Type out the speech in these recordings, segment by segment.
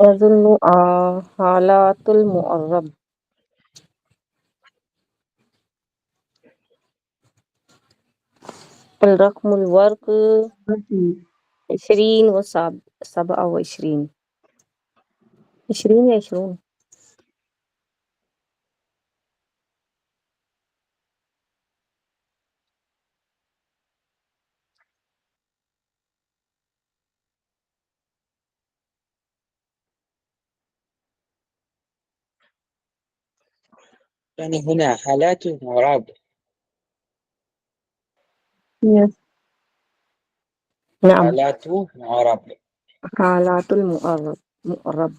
أظن حالات المؤرب. الرقم الورق 27. 20 يا 20. يعني هنا حالات معرب. Yes. نعم، حالات معرب. حالات المؤرب.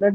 The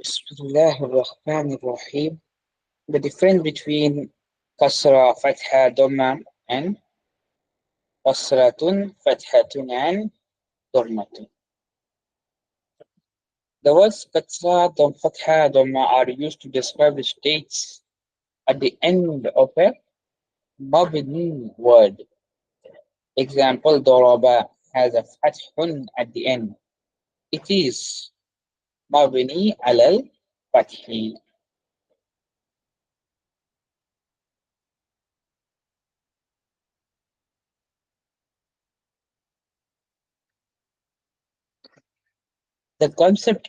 Bismillahirrahmanirrahim. The difference between kasra, fatha, dhamma and kasratun, fathatun and dhammatun. The words kasra, fatha, dhamma are used to describe the states at the end of a mabni word. Example, daraba has a fathun at the end. It is mabni alal fathi. The concept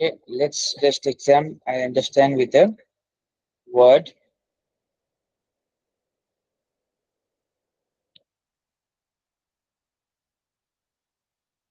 Okay, let's just examine and understand with the word.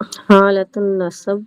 حالة النصب.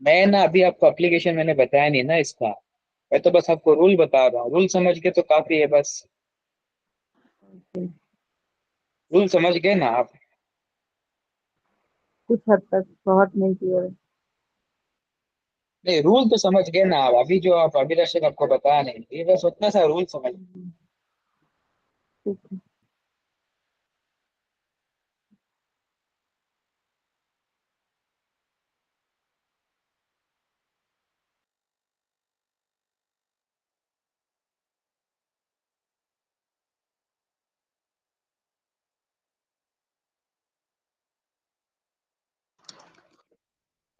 میں نا ابھی آپ کو application میں نے بتایا نہیں نا اس کا، میں تو بس آپ کو رول بتا رہا ہوں، رول سمجھ کے تو کافی ہے بس، رول سمجھ گئے نا آپ؟ کچھ حد تک، بہت نہیں کلیئر ہے. نہیں رول تو سمجھ گئے نا آپ، ابھی جو آپ ابھی رشک آپ کو بتایا نہیں، یہ بس اتنا سا رول سمجھ. ٹھیک ہے.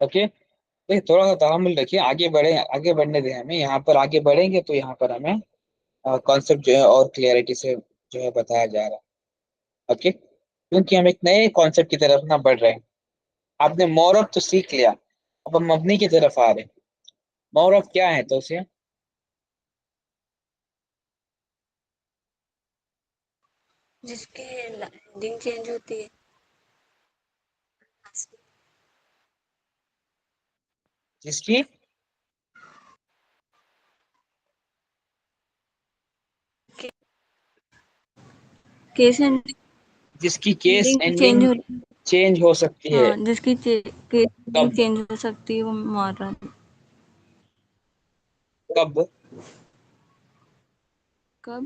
اوکے، دیکھ تھوڑا سا تحمل رکھیے، آگے بڑھیں، آگے بڑھنے دیں ہمیں، یہاں پر آگے بڑھیں گے تو یہاں پر ہمیں کانسیپٹ جو ہے اور کلیئرٹی سے جو ہے بتایا جا رہا ہے. اوکے، کیونکہ ہم ایک نئے کانسیپٹ کی طرف نہ بڑھ رہے ہیں. آپ نے مورب تو سیکھ لیا، اب ہم مبنی کی طرف آ رہے ہیں. مورب کیا ہے تو اسے جس کی ہیڈنگ چینج ہوتی ہے. جس کی کیس جس کی کیس ہیڈنگ چینج اینڈنگ ہوتی. چینج ہو سکتی ہے. ہاں، جس کی کیس ہیڈنگ کب؟ چینج ہو سکتی ہے وہ مارا. کب؟ کب؟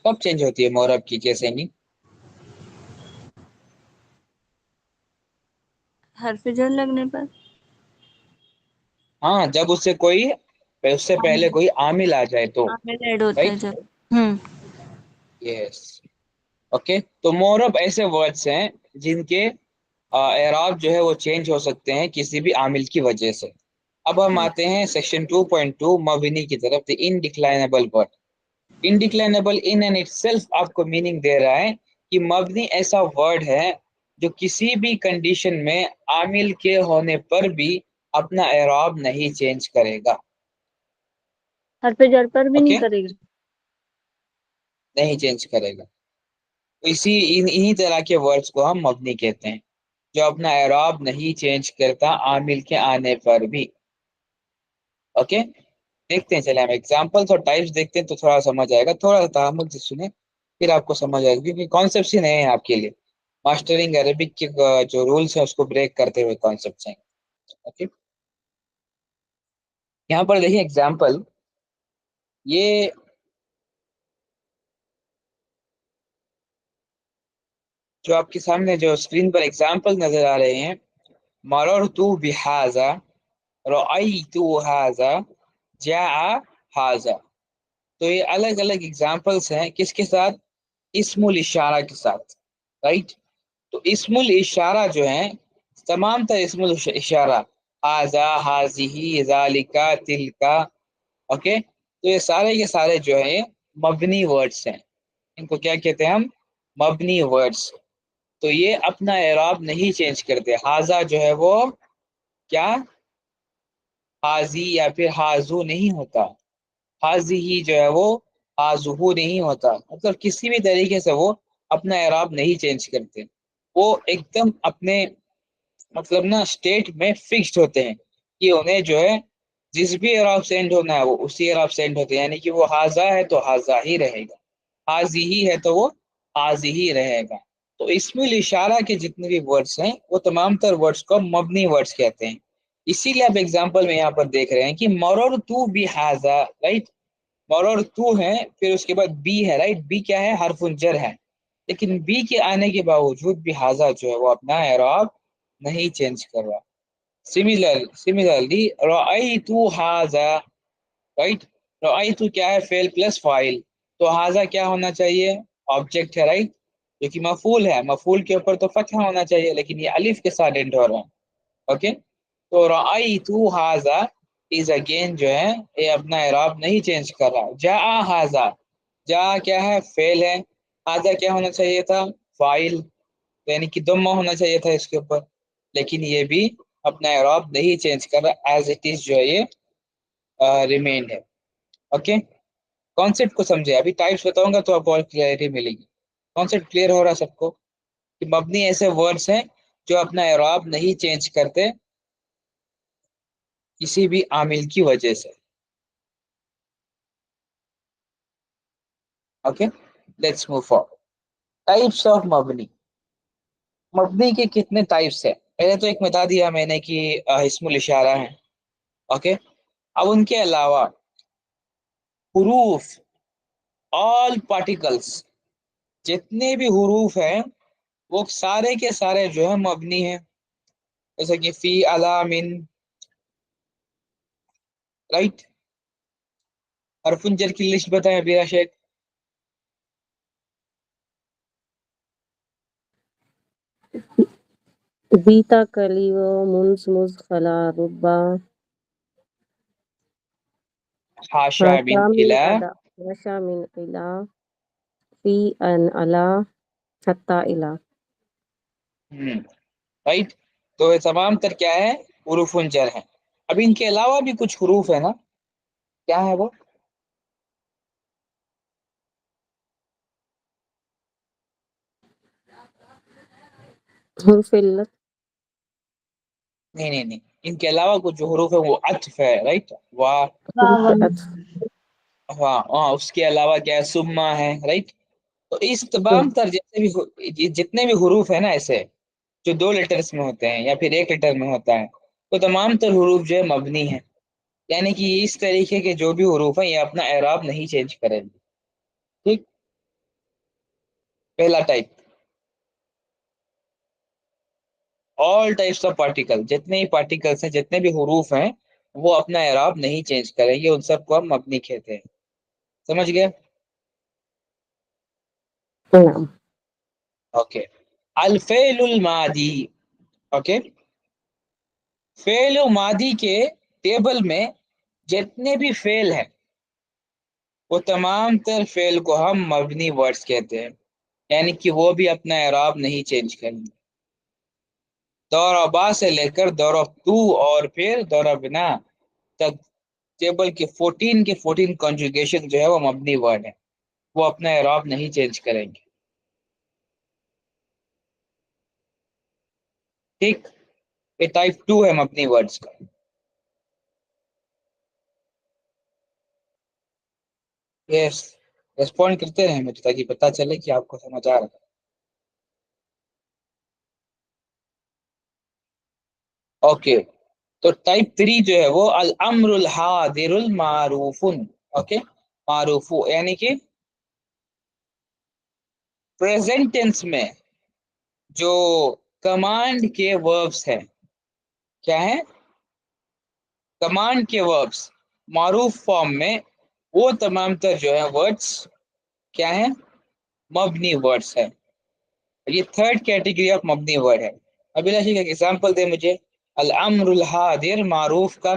کب چینج ہوتی ہے مورب کی کیس اینڈنگ؟ حرف جر لگنے پر. ہاں، جب اس سے کوئی، اس سے پہلے کوئی عامل آ جائے تو. عامل ایڈ ہوتا ہے رائٹ، جب. یس. اوکے، تو مورب ایسے ورڈس ہیں جن کے اعراب جو ہے وہ چینج ہو سکتے ہیں کسی بھی عامل کی وجہ سے. اب ہم آتے ہیں سیکشن 2.2 مبنی کی طرف، the indeclinable word. Indeclinable in and itself آپ کو میننگ دے رہا ہے کہ مبنی ایسا ورڈ ہے جو کسی بھی کنڈیشن میں عامل کے ہونے پر بھی اپنا اعراب نہیں چینج کرے گا. حرف جر پر بھی نہیں اوکے، کرے گی. نہیں چینج کرے گا. انہی طرح کے ورڈز کو ہم مبنی کہتے ہیں، جو اپنا اعراب نہیں چینج کرتا عامل کے آنے پر بھی. اوکے، دیکھتے ہیں، چلے ہم ایگزامپلس اور ٹائپس دیکھتے ہیں تو تھوڑا سمجھ آئے گا. تھوڑا سا تحمل سے سنیں پھر آپ کو سمجھ آئے گا، کیونکہ کانسیپٹس ہی نئے ہیں آپ کے لیے. ماسٹرنگ عربک کے جو رولس ہیں اس کو بریک کرتے ہوئے کانسیپٹس ہیں. اوکے، یہاں پر دیکھیں ایگزامپل، یہ جو آپ کے سامنے جو اسکرین پر ایگزامپل نظر آ رہے ہیں، مررت بہذا، رأیت هذا، جاء هذا، تو یہ الگ الگ ایگزامپلس ہیں کس کے ساتھ؟ اسم الاشارہ کے ساتھ. رائٹ، تو اسم الاشارہ جو ہیں، تمام تر اسم الاشارہ، هذا، هذه، ذالک، تلک، اوکے، تو یہ سارے کے سارے جو ہیں مبنی ورڈز ہیں. ان کو کیا کہتے ہیں ہم؟ مبنی ورڈز. تو یہ اپنا اعراب نہیں چینج کرتے. ہاذا جو ہے وہ کیا حاضی یا پھر حاضو نہیں ہوتا، حاضی ہی جو ہے وہ حاضو نہیں ہوتا. مطلب کسی بھی طریقے سے وہ اپنا اعراب نہیں چینج کرتے. وہ ایک دم اپنے مطلب نا اسٹیٹ میں فکسڈ ہوتے ہیں کہ انہیں جو ہے جس بھی اعراب سینڈ ہونا ہے وہ اسی اعراب سینڈ ہوتے ہیں. یعنی کہ وہ حاضا ہے تو حاضا ہی رہے گا، حاضی ہی ہے تو وہ حاضی ہی رہے گا. تو اسم الاشارہ کے جتنے بھی ورڈز ہیں وہ تمام تر ورڈز کو مبنی ورڈز کہتے ہیں. اسی لیے آپ ایگزامپل میں یہاں پر دیکھ رہے ہیں کہ مررت بہذا، رائٹ، مررت ہے، پھر اس کے بعد بی ہے، رائٹ، بی کیا ہے؟ حرف جر ہے. لیکن بی کے آنے کے باوجود بھی ہاذا جو ہے وہ اپنا اعراب نہیں چینج کر رہا. سملرلی رأیت ہاذا، رائٹ، رأیت کیا ہے؟ فعل پلس فاعل، تو ہاذا کیا ہونا چاہیے؟ آبجیکٹ ہے، رائٹ، جو کہ مفعول ہے. مفعول کے اوپر تو فتح ہونا چاہیے لیکن یہ الف کے ساتھ اینڈ ہو رہا ہے. اوکے، تو رأیت ہاذا از اگین جو ہے یہ اپنا اعراب نہیں چینج کر رہا. جاء ہاذا، جا کیا ہے؟ فعل ہے. ہاذا کیا ہونا چاہیے تھا؟ فاعل، یعنی کہ ضمہ ہونا چاہیے تھا اس کے اوپر، لیکن یہ بھی اپنا اعراب نہیں چینج کر رہا، ایز اٹ از جو ہے یہ ریمینڈ ہے. اوکے، کانسیپٹ کو سمجھے. ابھی ٹائپس بتاؤں گا تو آپ کو اور کلیئرٹی ملے گی. کانسیپٹ کلیئر ہو رہا ہے سب کو کہ مبنی ایسے ورڈز ہیں جو اپنا اعراب نہیں چینج کرتے کسی بھی عامل کی وجہ سے. Okay let's move forward. Types of مبنی. مبنی کے کتنے ٹائپس ہیں؟ پہلے تو ایک بتا دیا میں نے کہ اسم الاشارہ ہے. اوکے اب ان کے علاوہ حروف، آل پارٹیکلس، جتنے بھی حروف ہیں وہ سارے کے سارے جو ہے مبنی ہیں. جیسے کہ فی، علی، من، رائٹ. حرف جر کی لسٹ بتائیں بیا شیخ. بیتا، کلیو، منس، مز، خلا، ربا، حاشا، من، حاشا من الا. الا، حاشا من الا، فی ان الا، حتی الا. رائٹ. تو یہ تمام تر کیا ہے؟ حروف جر ہیں. اب ان کے علاوہ بھی کچھ حروف ہے نا، کیا ہے وہ؟ حرف علت. نہیں، ان کے علاوہ کچھ جو حروف ہے وہ عطف ہے، رائٹ. حروف عطف. ہاں اس کے علاوہ کیا ہے؟ سما ہے، رائٹ. تو اس تمام تر جیسے بھی جتنے بھی حروف ہیں نا ایسے جو 2 لیٹرز میں ہوتے ہیں یا پھر 1 لیٹر میں ہوتا ہے، تو تمام تر حروف جو ہے مبنی ہیں. یعنی کہ اس طریقے کے جو بھی حروف ہیں یہ اپنا اعراب نہیں چینج کریں گے. ٹھیک. پہلا type all types of particle. جتنے بھی پارٹیکلس ہیں، جتنے بھی حروف ہیں، وہ اپنا اعراب نہیں چینج کریں گے. ان سب کو ہم مبنی کہتے ہیں. سمجھ گئے؟ نعم. اوکے. الفعل الماضی. اوکے فعل و ماضی کے ٹیبل میں جتنے بھی فعل ہیں وہ تمام تر فعل کو ہم مبنی ورڈز کہتے ہیں. یعنی کہ وہ بھی اپنا اعراب نہیں چینج کریں گے. دوربا سے لے کر دوربتو اور پھر دوربنا تک ٹیبل کے 14 کنجوگیشن جو ہے وہ مبنی ورڈ ہے. وہ اپنا اعراب نہیں چینج کریں گے. ٹھیک. یہ ٹائپ 2 ہے مبنی ورڈز کا. یس ریسپونڈ کرتے رہیں مجھے تاکہ پتہ چلے کہ آپ کو سمجھ آ رہا ہے. اوکے تو ٹائپ 3 جو ہے وہ الامر الحاضر المعروف. اوکے معروف یعنی کہ پریزنٹ ٹینس میں جو کمانڈ کے وربس ہیں. کیا ہے؟ کمانڈ کے وربس معروف فارم میں وہ تمام تر جو ہے ورڈس کیا ہیں؟ مبنی ورڈس ہیں. یہ 3rd کیٹیگری آف مبنی ورڈ ہے. ابھی ایک ایگزامپل دے مجھے الامر الحاضر معروف کا.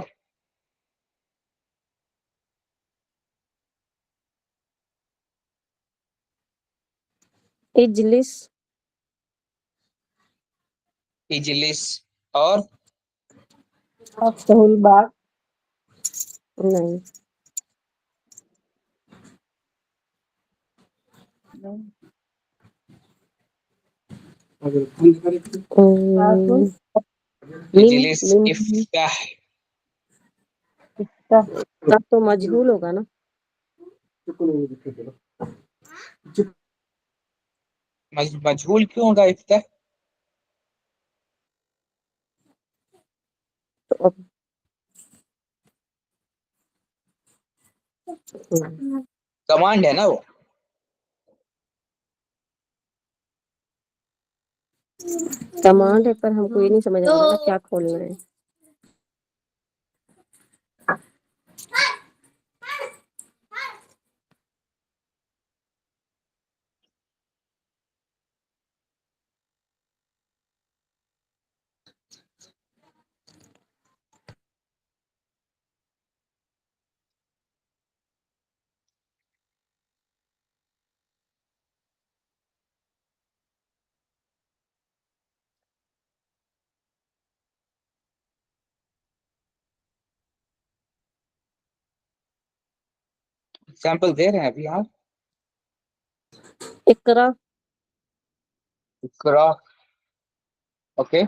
اجلس. اجلس. اور افتح الباب. نہیں. تاکل. من. اجلس. من افتح. افتح. تب تو مجہول ہوگا نا. مجہول کیوں ہوگا افتح؟ تو اب کمانڈ ہے نا وہ. کمانڈ ہے پر ہم کو یہ نہیں سمجھ آ رہا کیا کھولنا ہے. ایگزامپل دے رہے ہیں ابھی آپ. اقرا. اقرا. اوکے،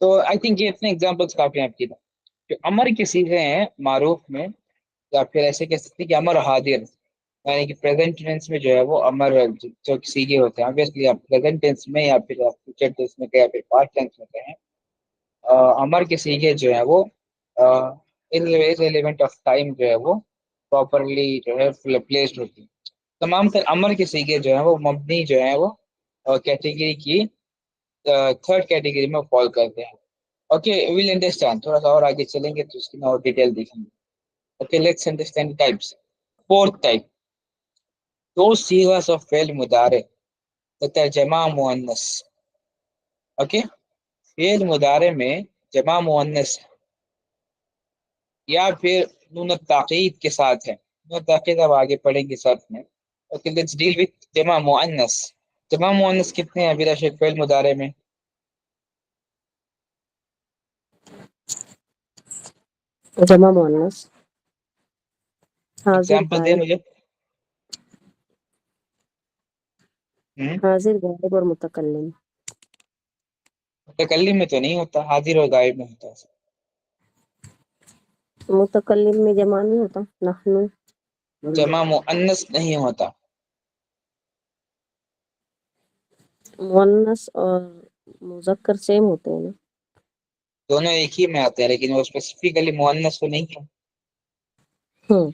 تو آئی تھنک یہ اتنے ایگزامپلس کافی ہیں آپ کی. جو امر کے سیغے ہیں معروف میں، یا پھر ایسے کہہ سکتے ہیں کہ امر حاضر، یعنی کہ پریزنٹ ٹینس میں جو ہے وہ امر جو سیغے ہوتے ہیں، obviously آپ پریزنٹ ٹینس میں یا پھر آپ فیوچر ٹینس میں یا پھر پاسٹ ٹینس میں کہیں، امر کے سیغے جو ہے وہ ایلیمنٹ آف ٹائم جو ہے وہ پراپرلی جو ہے پلیسڈ ہوتی ہے. تمام تر امر کے سیغے جو ہیں وہ مبنی جو ہیں وہ کیٹیگری کی تھرڈ کیٹیگری میں فال کرتے ہیں. اوکے ویل انڈرسٹینڈ، تھوڑا سا اور آگے چلیں گے تو اس کی اور ڈیٹیل دیکھیں گے. Okay let's understand types. Fourth type, دو صیغہ آف فعل مضارع تحت جمع مؤنث. اوکے، فعل مضارع میں جمع مؤنث یا پھر نون التاکید کے ساتھ ہے. نون التاکید اب آگے پڑھیں گے ساتھ میں. اوکے لیٹس ڈیل وتھ جمع مؤنث. جمع مؤنث کتنے ہیں ابھی راشد فعل مضارع میں؟ جمع مؤنث حاضر اگزامپل دے غائب، مجھے. حاضر غائب اور متکلم. متکلم میں تو نہیں ہوتا، حاضر اور غائب میں ہوتا ہے. متکلم میں جمع نہیں ہوتا، نحن. جمع مؤنث نہیں ہوتا. مؤنث اور مذکر سیم ہوتے ہیں نا. دونوں ایک ہی میں آتے ہیں، لیکن وہ اسپیسیفکلی مؤنث تو نہیں ہے. ہوں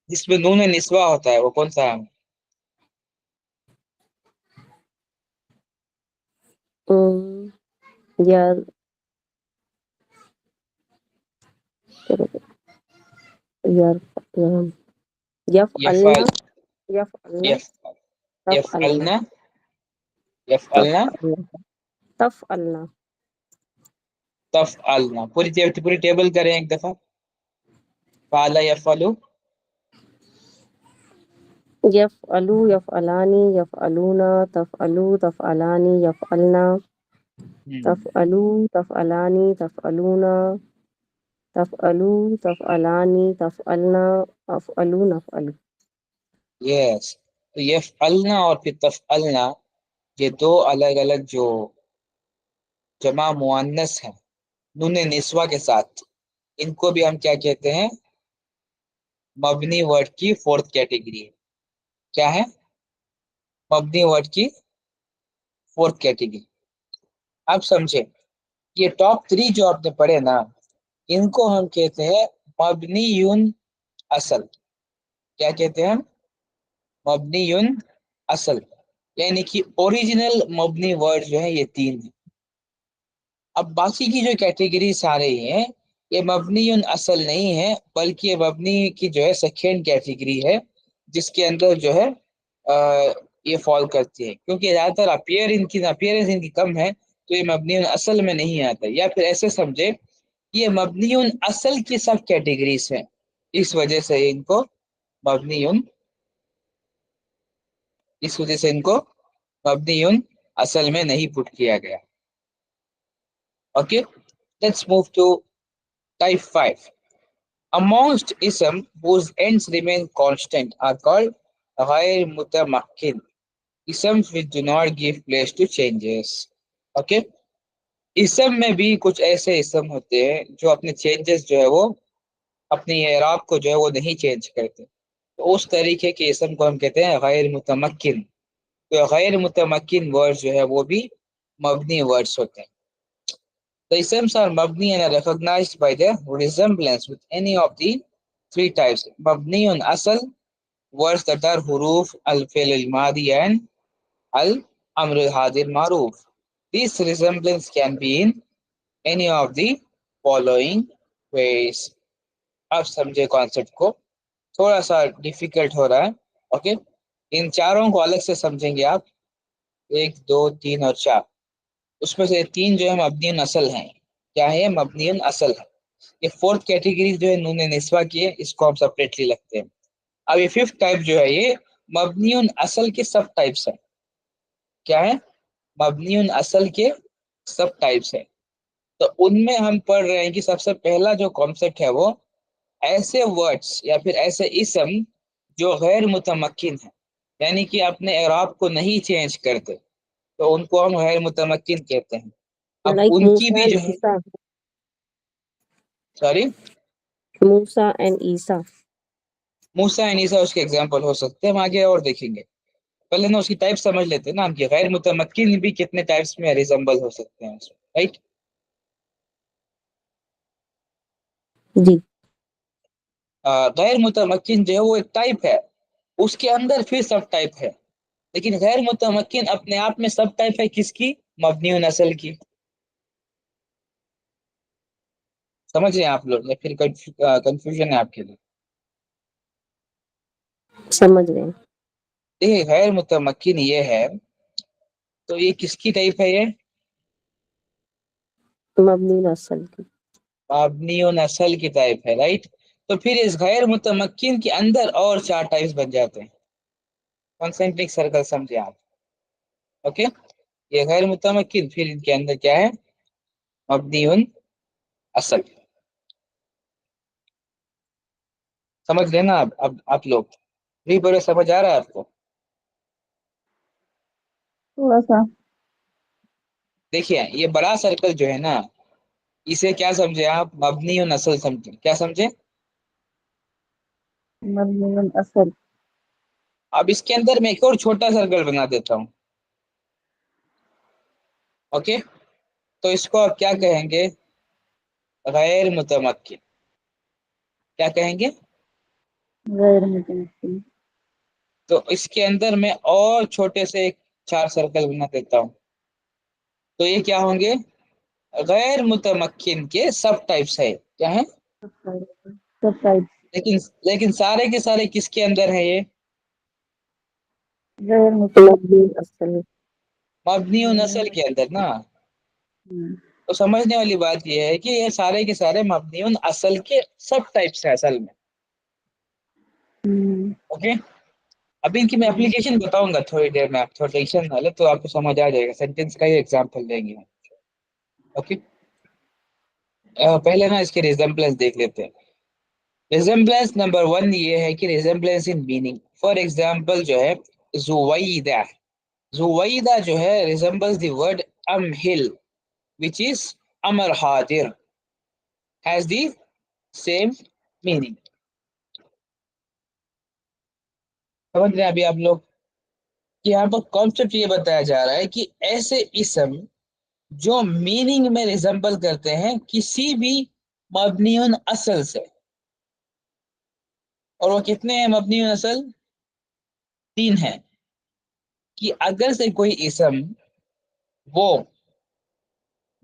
جس میں نون نسوہ ہوتا ہے وہ کون سا ہے؟ یا یار یفعلنا یفعل، یفعلنا یف تفعلنا یفعلنا، یفعلنا، تفعلنا تفعلنا. تفعلنا. پوری ٹیبل کریں ایک دفعہ. فعل یفعلو، یفعلو یفعلانی یفعلونا تفعلو تفعلانی یفعلنا تفعلو تفعلانی تفعلونا تفعلو تفعلانی تفعلنا افعلو نفعلو. یس. تو یفعلنا اور پھر تفعلنا، یہ دو الگ الگ جو جمع مؤنث ہیں نون نسوہ کے ساتھ، ان کو بھی ہم کیا کہتے ہیں؟ مبنی ورڈ کی فورتھ کیٹیگری ہے. کیا ہے؟ مبنی ورڈ کی فورتھ کیٹیگری. اب سمجھیں، یہ ٹاپ 3 جو آپ نے پڑھے نا، ان کو ہم کہتے ہیں مبنی اصل. کیا کہتے ہیں ہم؟ مبنی اصل، یعنی کہ اوریجنل مبنی ورڈ جو ہے یہ 3 ہیں. اب باقی کی جو کیٹیگری سارے ہیں یہ مبنی اصل نہیں ہے، بلکہ یہ مبنی کی جو ہے سیکنڈ کیٹیگری ہے، جس کے اندر جو ہے یہ فال کرتی ہے. کیونکہ زیادہ تر اپیئرنس ان کی کم ہے، تو یہ مبنی اصل میں نہیں آتا. یا پھر ایسے سمجھے یہ مبنی اصل کی سب کیٹیگریز ہیں، اس وجہ سے ان کو مبنی اصل میں نہیں پٹ کیا گیا. Okay let's move to type 5. Amongst ism whose ends remain constant are called غیر متمکن. Isms which do not give place to changes. Okay, اسم میں بھی کچھ ایسے اسم ہوتے ہیں جو اپنے چینجز جو ہے وہ اپنی اعراب کو جو ہے وہ نہیں چینج کرتے. تو اس طریقے کے اسم کو ہم کہتے ہیں غیر متمکن. تو غیر متمکن ورڈ جو ہے وہ بھی مبنی ورڈز ہوتے ہیں. The isms are mabni and are recognized by their resemblance with any of the 3 types. Mabni on asal, words that are huruf al-fi'l al-madi and al-amr al-hadir maruf. This resemblance can be in any of the following ways. اب سمجھے concept کو، تھوڑا سا difficult ہو رہا ہے. Okay, ان چاروں کو الگ سے سمجھیں گے آپ، 1 2 3 اور 4. اس میں سے 3 جو ہے مبنی اصل ہیں. کیا ہے؟ مبنی اصل ہے. یہ فورتھ کیٹیگری جو ہے نون نسوہ کی ہے، اس کو ہم سپریٹلی لگتے ہیں. اب یہ ففتھ ٹائپ جو ہے یہ مبنی اصل کے سب ٹائپس ہیں. کیا ہے؟ مبنی اصل کے سب ٹائپس ہیں. تو ان میں ہم پڑھ رہے ہیں کہ سب سے پہلا جو کانسیپٹ ہے وہ ایسے ورڈز یا پھر ایسے اسم جو غیر متمکن ہیں، یعنی کہ اپنے اعراب کو نہیں چینج کرتے. تو ان کو ہم غیر متمکن کہتے ہیں. اب like ان کی Musa بھی and جو ہے Isa. Sorry Musa and Isa. موسیٰ عیسیٰ اس کے ایگزامپل ہو سکتے ہیں. ہم آگے اور دیکھیں گے. پہلے نا اس کی ٹائپ سمجھ لیتے ہیں نا ہم کہ غیر متمکن بھی کتنے ٹائپس میں ریزمبل ہو سکتے ہیں, رائٹ. جی. غیر متمکن جو ہے وہ ایک ٹائپ ہے, اس کے اندر پھر سب ٹائپ ہے. لیکن غیر متمکن اپنے آپ میں سب ٹائپ ہے کس کی؟ مبنی نسل کی. سمجھ رہے ہیں آپ لوگ یا پھر کنفیوژن ہے آپ کے لیے؟ سمجھ رہے ہیں. دیکھیے غیر متمکن یہ ہے تو یہ کس کی ٹائپ ہے؟ یہ مبنی نسل کی. مبنی نسل کی ٹائپ ہے, رائٹ. تو پھر اس غیر متمکن کے اندر اور 4 ٹائپس بن جاتے ہیں. کنسنٹرک سرکل سمجھے آپ. اوکے, یہ غیر متمکن پھر ان کے اندر کیا ہے؟ مبنی اصل. سمجھ رہے نا اب آپ لوگ؟ جی بڑے سمجھ آ رہا ہے آپ کو؟ تھوڑا سا. دیکھیے یہ بڑا سرکل جو ہے نا اسے کیا سمجھے آپ؟ مبنی نسل سمجھے. کیا سمجھے؟ مبنی اصل. اب اس کے اندر میں ایک اور چھوٹا سرکل بنا دیتا ہوں. اوکے, تو اس کو آپ کیا کہیں گے؟ غیر متمکن. کیا کہیں گے؟ غیر متمکن. تو اس کے اندر میں اور چھوٹے سے 4 سرکل بنا دیتا ہوں. تو یہ کیا ہوں گے؟ غیر متمکن کے سب ٹائپس ہے. کیا ہیں؟ Sub type. لیکن سارے کے سارے کس کے اندر ہیں؟ یہ غیر متمکن. مبنی اصل. مبنی نسل کے اندر نا. ہوں. تو سمجھنے والی بات یہ ہے کہ یہ سارے کے سارے مبنی اصل کے سب ٹائپس ہیں اصل میں. اوکے, ابھی ان کی میں اپلیکیشن بتاؤں گا تھوڑی دیر میں. آپ تھوڑا ٹینشن نہ لیں تو آپ کو سمجھ آ جائے گا. سینٹینس کا ہی ایگزامپل دیں گے. اوکے, پہلے نا اس کے ریزمبلنس دیکھ لیتے ہیں. ریزمبلنس نمبر 1 یہ ہے کہ resemblance in meaning. For example جو ہے زویدہ. زویدہ جو ہے ریزمبلس دی ورڈ امہل which is امر حاضر has the same meaning. سمجھ رہے ہیں ابھی آپ لوگ؟ یہاں پر کانسیپٹ یہ بتایا جا رہا ہے کہ ایسے اسم جو میننگ میں ریزمبل کرتے ہیں کسی بھی مبنی اصل سے. اور وہ کتنے ہیں مبنی اصل؟ 3 ہیں. کہ اگر سے کوئی اسم وہ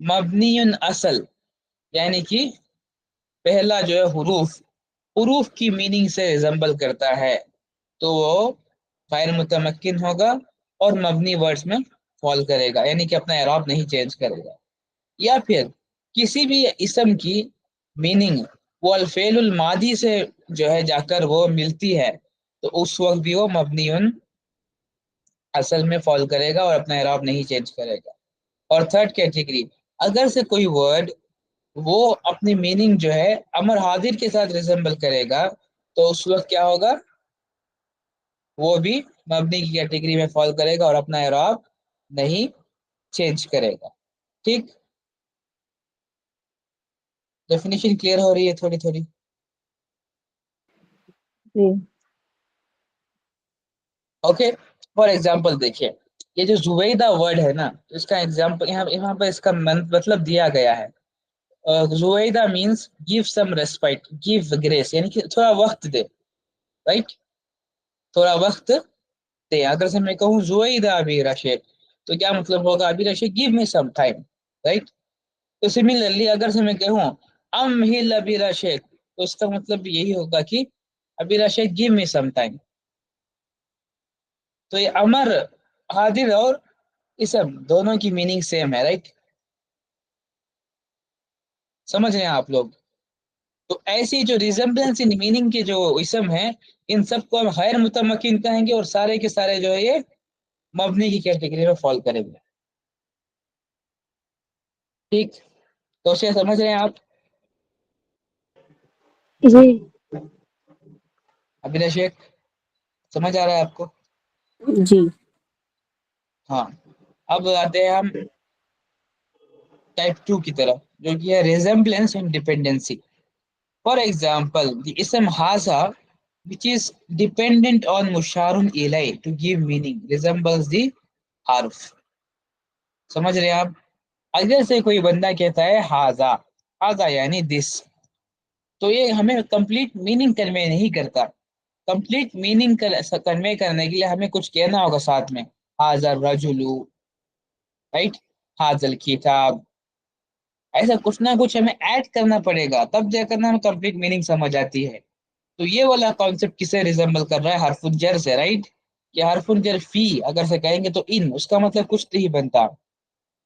مبنی اصل یعنی کہ پہلا جو ہے حروف کی میننگ سے ریزمبل کرتا ہے تو وہ غیر متمکن ہوگا اور مبنی ورڈز میں فال کرے گا, یعنی کہ اپنا اعراب نہیں چینج کرے گا. یا پھر کسی بھی اسم کی میننگ وہ الفعل الماضی سے جو ہے جا کر وہ ملتی ہے تو اس وقت بھی وہ مبنی اصل میں فال کرے گا اور اپنا اعراب نہیں چینج کرے گا. اور تھرڈ کیٹیگری, اگر سے کوئی ورڈ وہ اپنی میننگ جو ہے امر حاضر کے ساتھ ریزمبل کرے گا تو اس وقت کیا ہوگا؟ وہ بھی مبنی کی کیٹیگری میں فال کرے گا اور اپنا اعراب نہیں چینج کرے گا. ٹھیک, ڈیفینیشن کلیئر ہو رہی ہے تھوڑی تھوڑی؟ جی. اوکے, فار ایگزامپل دیکھیے یہ جو زبیدہ ورڈ ہے نا اس کا ایگزامپل یہاں پہ اس کا مطلب دیا گیا ہے. Zubaida means give some respect, give grace, یعنی کہ تھوڑا وقت دے. رائٹ, تھوڑا وقت دے. اگر سے میں کہوں زبیدہ ابی رشید تو کیا مطلب ہوگا؟ ابی رشید گیو می سم ٹائم. رائٹ, تو سملرلی اگر سے میں کہوں امہل ابی رشید تو اس کا مطلب یہی ہوگا کہ ابی رشید گیو می سم ٹائم. تو یہ امر حاضر اور اسم دونوں کی میننگ سیم ہے. رائٹ, سمجھ رہے ہیں آپ لوگ؟ تو ایسی جو ریزمبلنس ان میننگ کے جو اسم ہیں ان سب کو ہم غیر متمکن کہیں گے اور سارے کے سارے جو ہے یہ مبنی کی کیٹیگری میں فال کریں گے. ٹھیک, تو اسے سمجھ رہے ہیں آپ؟ جی. ابھی شیخ سمجھ آ رہا ہے آپ کو؟ جی. ہاں, اب آتے ہیں ہم ٹائپ 2 کی طرف جو کہ ہے resemblance and dependency. For example the اسم ہاذا which is dependent on musharun ilay to give meaning resembles the حرف. سمجھ رہے ہیں آپ؟ اگر سے کوئی بندہ کہتا ہے ہاذا، ہاذا یعنی دس، تو یہ ہمیں کمپلیٹ میننگ کنوے نہیں کرتا. کمپلیٹ میننگ کنوے کرنے کے لیے ہمیں کچھ کہنا ہوگا ساتھ میں. ہاذا الرجل، رائٹ، ہاذا الکتاب، ایسا کچھ نہ کچھ ہمیں ایڈ کرنا پڑے گا تب جا کر ہمیں کمپلیٹ میننگ سمجھ آتی ہے. تو یہ والا کانسیپٹ کسے ریزمبل کر رہا ہے؟ حرف الجر سے، رائٹ. کہ حرف الجر فی اگر سے کہیں گے تو ان، اس کا مطلب کچھ نہیں بنتا،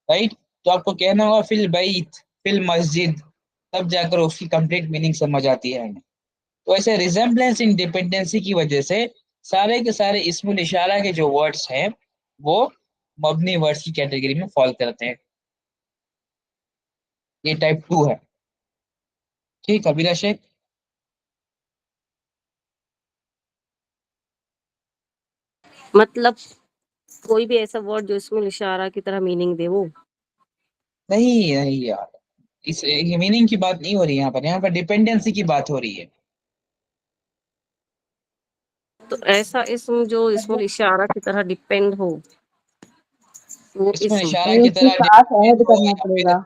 رائٹ. تو آپ کو کہنا ہوگا فی البیت، فی المسجد، تب جا کر اس کی کمپلیٹ میننگ سمجھ آتی ہے ہمیں. تو ایسے ریزمبلنس ان ڈیپینڈنسی کی وجہ سے سارے کے سارے اسم الاشارہ کے جو ورڈس ہیں وہ مبنی ورڈس کی کیٹیگری میں فال کرتے ہیں. یہ ٹائپ 2 ہے. ٹھیک ہے ابیرا شیخ؟ مطلب کوئی بھی ایسا ورڈ جو اسم الاشارہ کی طرح میننگ دے وہ. نہیں نہیں یار، اس میننگ کی بات نہیں ہو رہی یہاں پر ڈیپینڈنسی کی بات ہو رہی ہے. تو ایسا اسم جو اسم الاشارہ کی طرح ڈپینڈ ہو وہ اس میں اسم. اشارہ یہ کی اس کے طرح ساتھ ایڈ ڈیپینڈنٹ ہو کرنا یا پڑے پھر گا.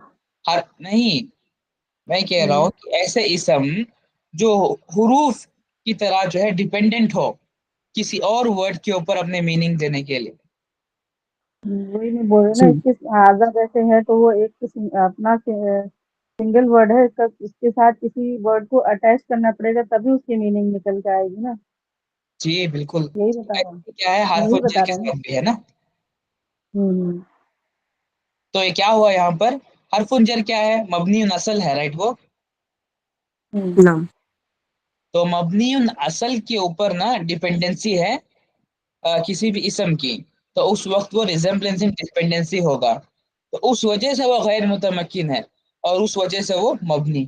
ہر نہیں، میں کہہ رہا ہوں، ہوں کہ ایسے اسم جو حروف کی طرح جو ہے ڈیپینڈنٹ ہو کسی اور ورڈ کے اوپر اپنے میننگ دینے کے لیے. وہی نہیں بول رہے نا، جی اس کے آزاد جیسے ہے تو وہ ایک اپنا سنگل ورڈ ہے، اس کے ساتھ کسی ورڈ کو اٹیچ کرنا پڑے گا تبھی اس کی میننگ نکل کے آئے گی نا. جی بالکل. یہی بتا رہا ہوں، کیا ہے حرف یہی الجر بتا کے رہا ہوں نا. ساتھ بھی ہے نا. ہوں. تو یہ کیا ہوا یہاں پر؟ حرف الجر کیا ہے؟ مبنی اصل ہے، رائٹ. وہ ہوں. نام. تو مبنی اصل کے اوپر نا ڈیپینڈنسی ہے کسی بھی اسم کی، تو اس وقت وہ ریزمبلنس ڈیپینڈنسی ہوگا. تو اس وجہ سے وہ غیر متمکن ہے اور اس وجہ سے وہ مبنی.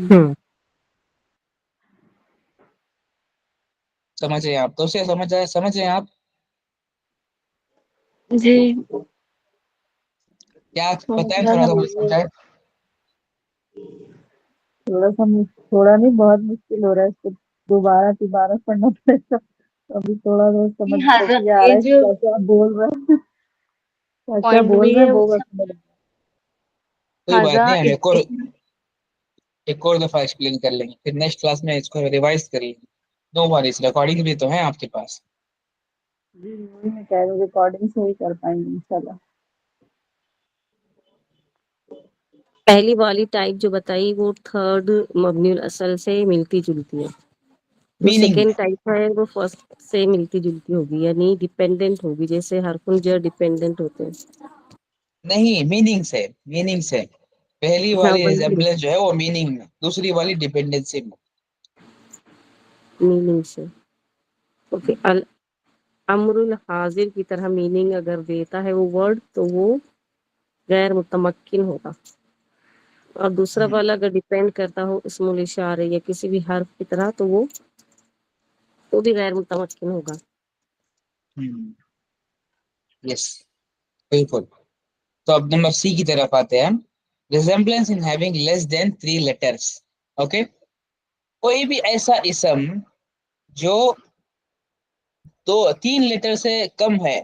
ہوں. سمجھ رہے ہیں آپ؟ تو اسے سمجھ رہے ہیں آپ؟ جی کیا بتائیں، تھوڑا تھوڑا سا سا مجھے سمجھائیں. تھوڑا سا تھوڑا نہیں، بہت مشکل ہو رہا ہے اس کو دوبارہ پڑھنا پڑے گا. ابھی تھوڑا بہت سمجھ ہاضا یہ آ رہا یہ ہے کہ جو کیسے آپ بول رہے ہیں، کیسے پوائنٹ بول بھی رہے ہے ہیں وہ بس سمجھ رہے کوئی بات ہاضا نہیں، ہم ایک اور دفعہ ایکسپلین کر لیں گے، پھر نیکسٹ کلاس میں اس کو ریوائز کریں گے. دو بار اس ریکارڈنگ بھی تو ہے آپ کے پاس. جی وہی میں کہہ رہی ہوں، ریکارڈنگ سے ہی کر پائیں گے انشاءاللہ. پہلی والی ٹائپ جو بتائی وہ تھرڈ مبنی الاصل سے ملتی جلتی ہے. جو میننگ سیکنڈ میں ٹائپ ہے وہ فرسٹ سے ملتی جلتی ہوگی، یعنی ڈیپینڈنٹ ہوگی، جیسے حرف الجر ڈیپینڈنٹ ہوتے ہیں. نہیں، میننگ سے پہلی ہاں والی وہی ریزمبلنس جو ہے وہ میننگ میں، دوسری والی ڈیپینڈنسی میں. میننگ سے. اوکے. امر الحاضر کی طرح میننگ اگر دیتا ہے وہ ورڈ تو وہ غیر متمکن ہوگا. اور دوسرا والا اگر ڈیپینڈ کرتا ہو اسم الاشارے یا کسی بھی حرف کی طرح تو وہ بھی غیر متمکن ہوگا. یس بالکل. تو اب نمبر سی کی طرف آتے ہیں. Resemblance in having less than 3 letters. Okay. کوئی بھی ایسا اسم جو 3 لیٹر سے کم ہے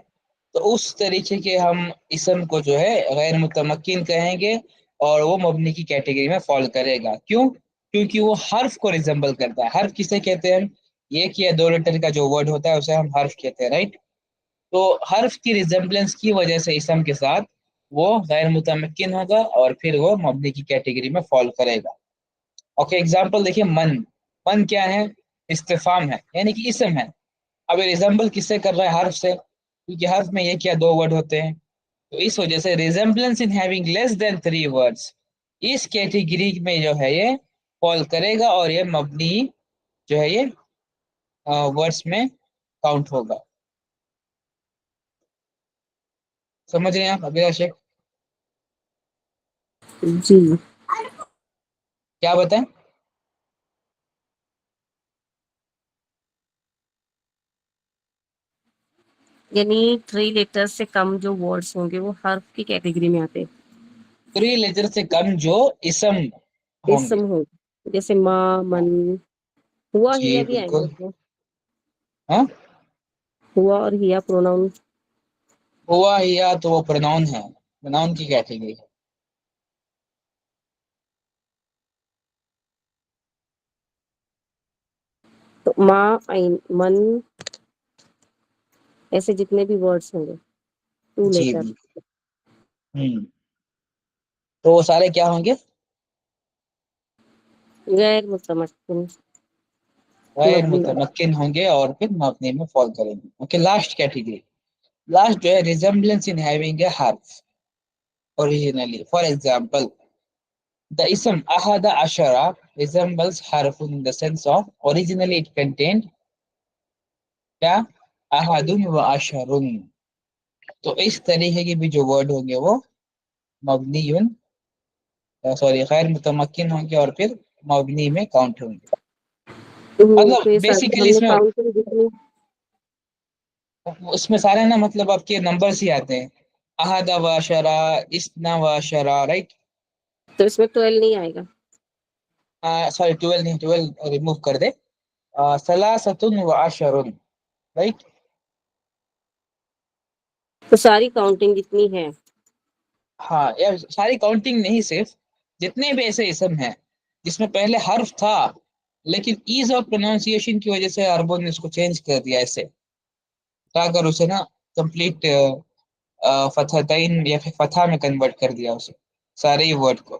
تو اس طریقے کے ہم اسم کو جو ہے غیر متمکن کہیں گے اور وہ مبنی کی کیٹیگری میں فال کرے گا. کیوں؟ کیونکہ وہ حرف کو ریزمبل کرتا ہے. حرف کسے کہتے ہیں؟ ایک یا 2 لیٹر کا جو ورڈ ہوتا ہے اسے ہم حرف کہتے ہیں، رائٹ. تو حرف کی ریزمبلنس کی وجہ سے اسم کے ساتھ وہ غیر متمکن ہوگا اور پھر وہ مبنی کی کیٹیگری میں فال کرے گا. اوکے ایگزامپل دیکھیے، من کیا ہے؟ استفہام ہے، یعنی کہ اسم ہے. اب ریزمبل کس سے کر رہا ہے؟ حرف سے، کیونکہ حرف میں ایک یا 2 ورڈ ہوتے ہیں. تو اس وجہ سے resemblance in having less than 3 words اس کیٹیگری میں جو ہے یہ فال کرے گا اور یہ مبنی جو ہے یہ ورڈس میں کاؤنٹ ہوگا. سمجھ رہے ہیں آپ ابھی شیخ؟ جی. کیا بتائیں؟ یعنی 3 لیٹر سے کم جو ورڈز ہوں گے وہ حرف کی کیٹیگری میں آتے ہیں. 3 لیٹر سے کم جو اسم ہوں گے. اسم ہو جیسے ماں، من، ہوا، جی ہیا بھی آئیں گے بالکل. اس میں. ہاں ہوا اور ہیا پروناؤن. ہوا یا تو وہ پرناؤن ہے، پرناؤن کی کیٹیگری ہے. تو ماں، عین، من، ایسے جتنے بھی ورڈس ہوں گے 2 جی لیٹر. بالکل. تو وہ سارے کیا ہوں گے؟ غیر متمکن. غیر مبنی والا. متمکن ہوں گے اور پھر مبنی میں فال کریں گے. Okay last category. لاسٹ جو ہے ریزمبلنس ان ہیونگ اے حرف originally. For example, the ism ahada ashara resembles harf in the sense of originally it contained کیا ahadun و asharun. تو اس طریقے کے بھی جو ورڈ ہوں گے وہ مبنی سوری غیر متمکن ہوں گے اور پھر مبنی میں کاؤنٹ ہوں گے. تو مطلب یہ سارے ہم بیسیکلی نے کاؤنٹنگ جتنی. اس میں سارے نا مطلب آپ کے نمبرز ہی آتے ہیں. احدا و اشرا، اسنا و اشرا، رائٹ. تو اس میں 12 نہیں آئے گا. سوری 12 نہیں، 12 ریموو کر دے. ثلاثۃ و عشر، رائٹ. تو ساری کاؤنٹنگ جتنی ہے. ہاں یار ساری کاؤنٹنگ نہیں، صرف جتنے بھی ایسے اسم ہیں جس میں پہلے حرف تھا لیکن ایز آف پروناؤنسیشن کی وجہ سے عربوں نے اس کو چینج کر دیا ایسے کر اسے نا کمپلیٹ فتحتین یا پھر فتح میں کنورٹ کر دیا اسے سارے ہی ورڈ کو.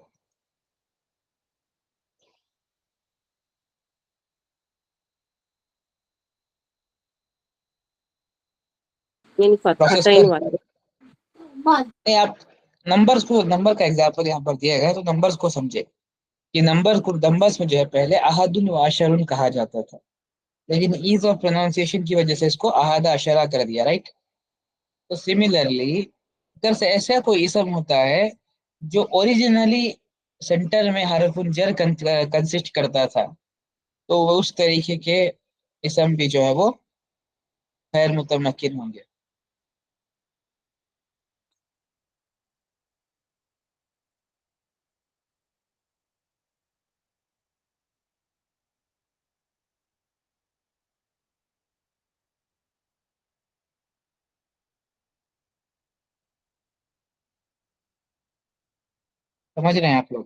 یعنی پروسیس فتحتین کر والا. نہیں آپ نمبرز کو، نمبر کا ایگزامپل یہاں پر دیا گیا ہے تو نمبرز کو سمجھے کہ نمبرز میں جو ہے پہلے احدن و عشرن کہا جاتا تھا لیکن ایز آف پروناؤنسیشن کی وجہ سے اس کو احد عشرہ کر دیا، رائٹ. تو سملرلی اگر سے ایسا کوئی اسم ہوتا ہے جو اوریجنلی سینٹر میں حرف جر کنسسٹ کرتا تھا تو وہ اس طریقے کے اسم بھی جو ہے وہ غیر متمکن ہوں گے. سمجھ رہے ہیں آپ لوگ؟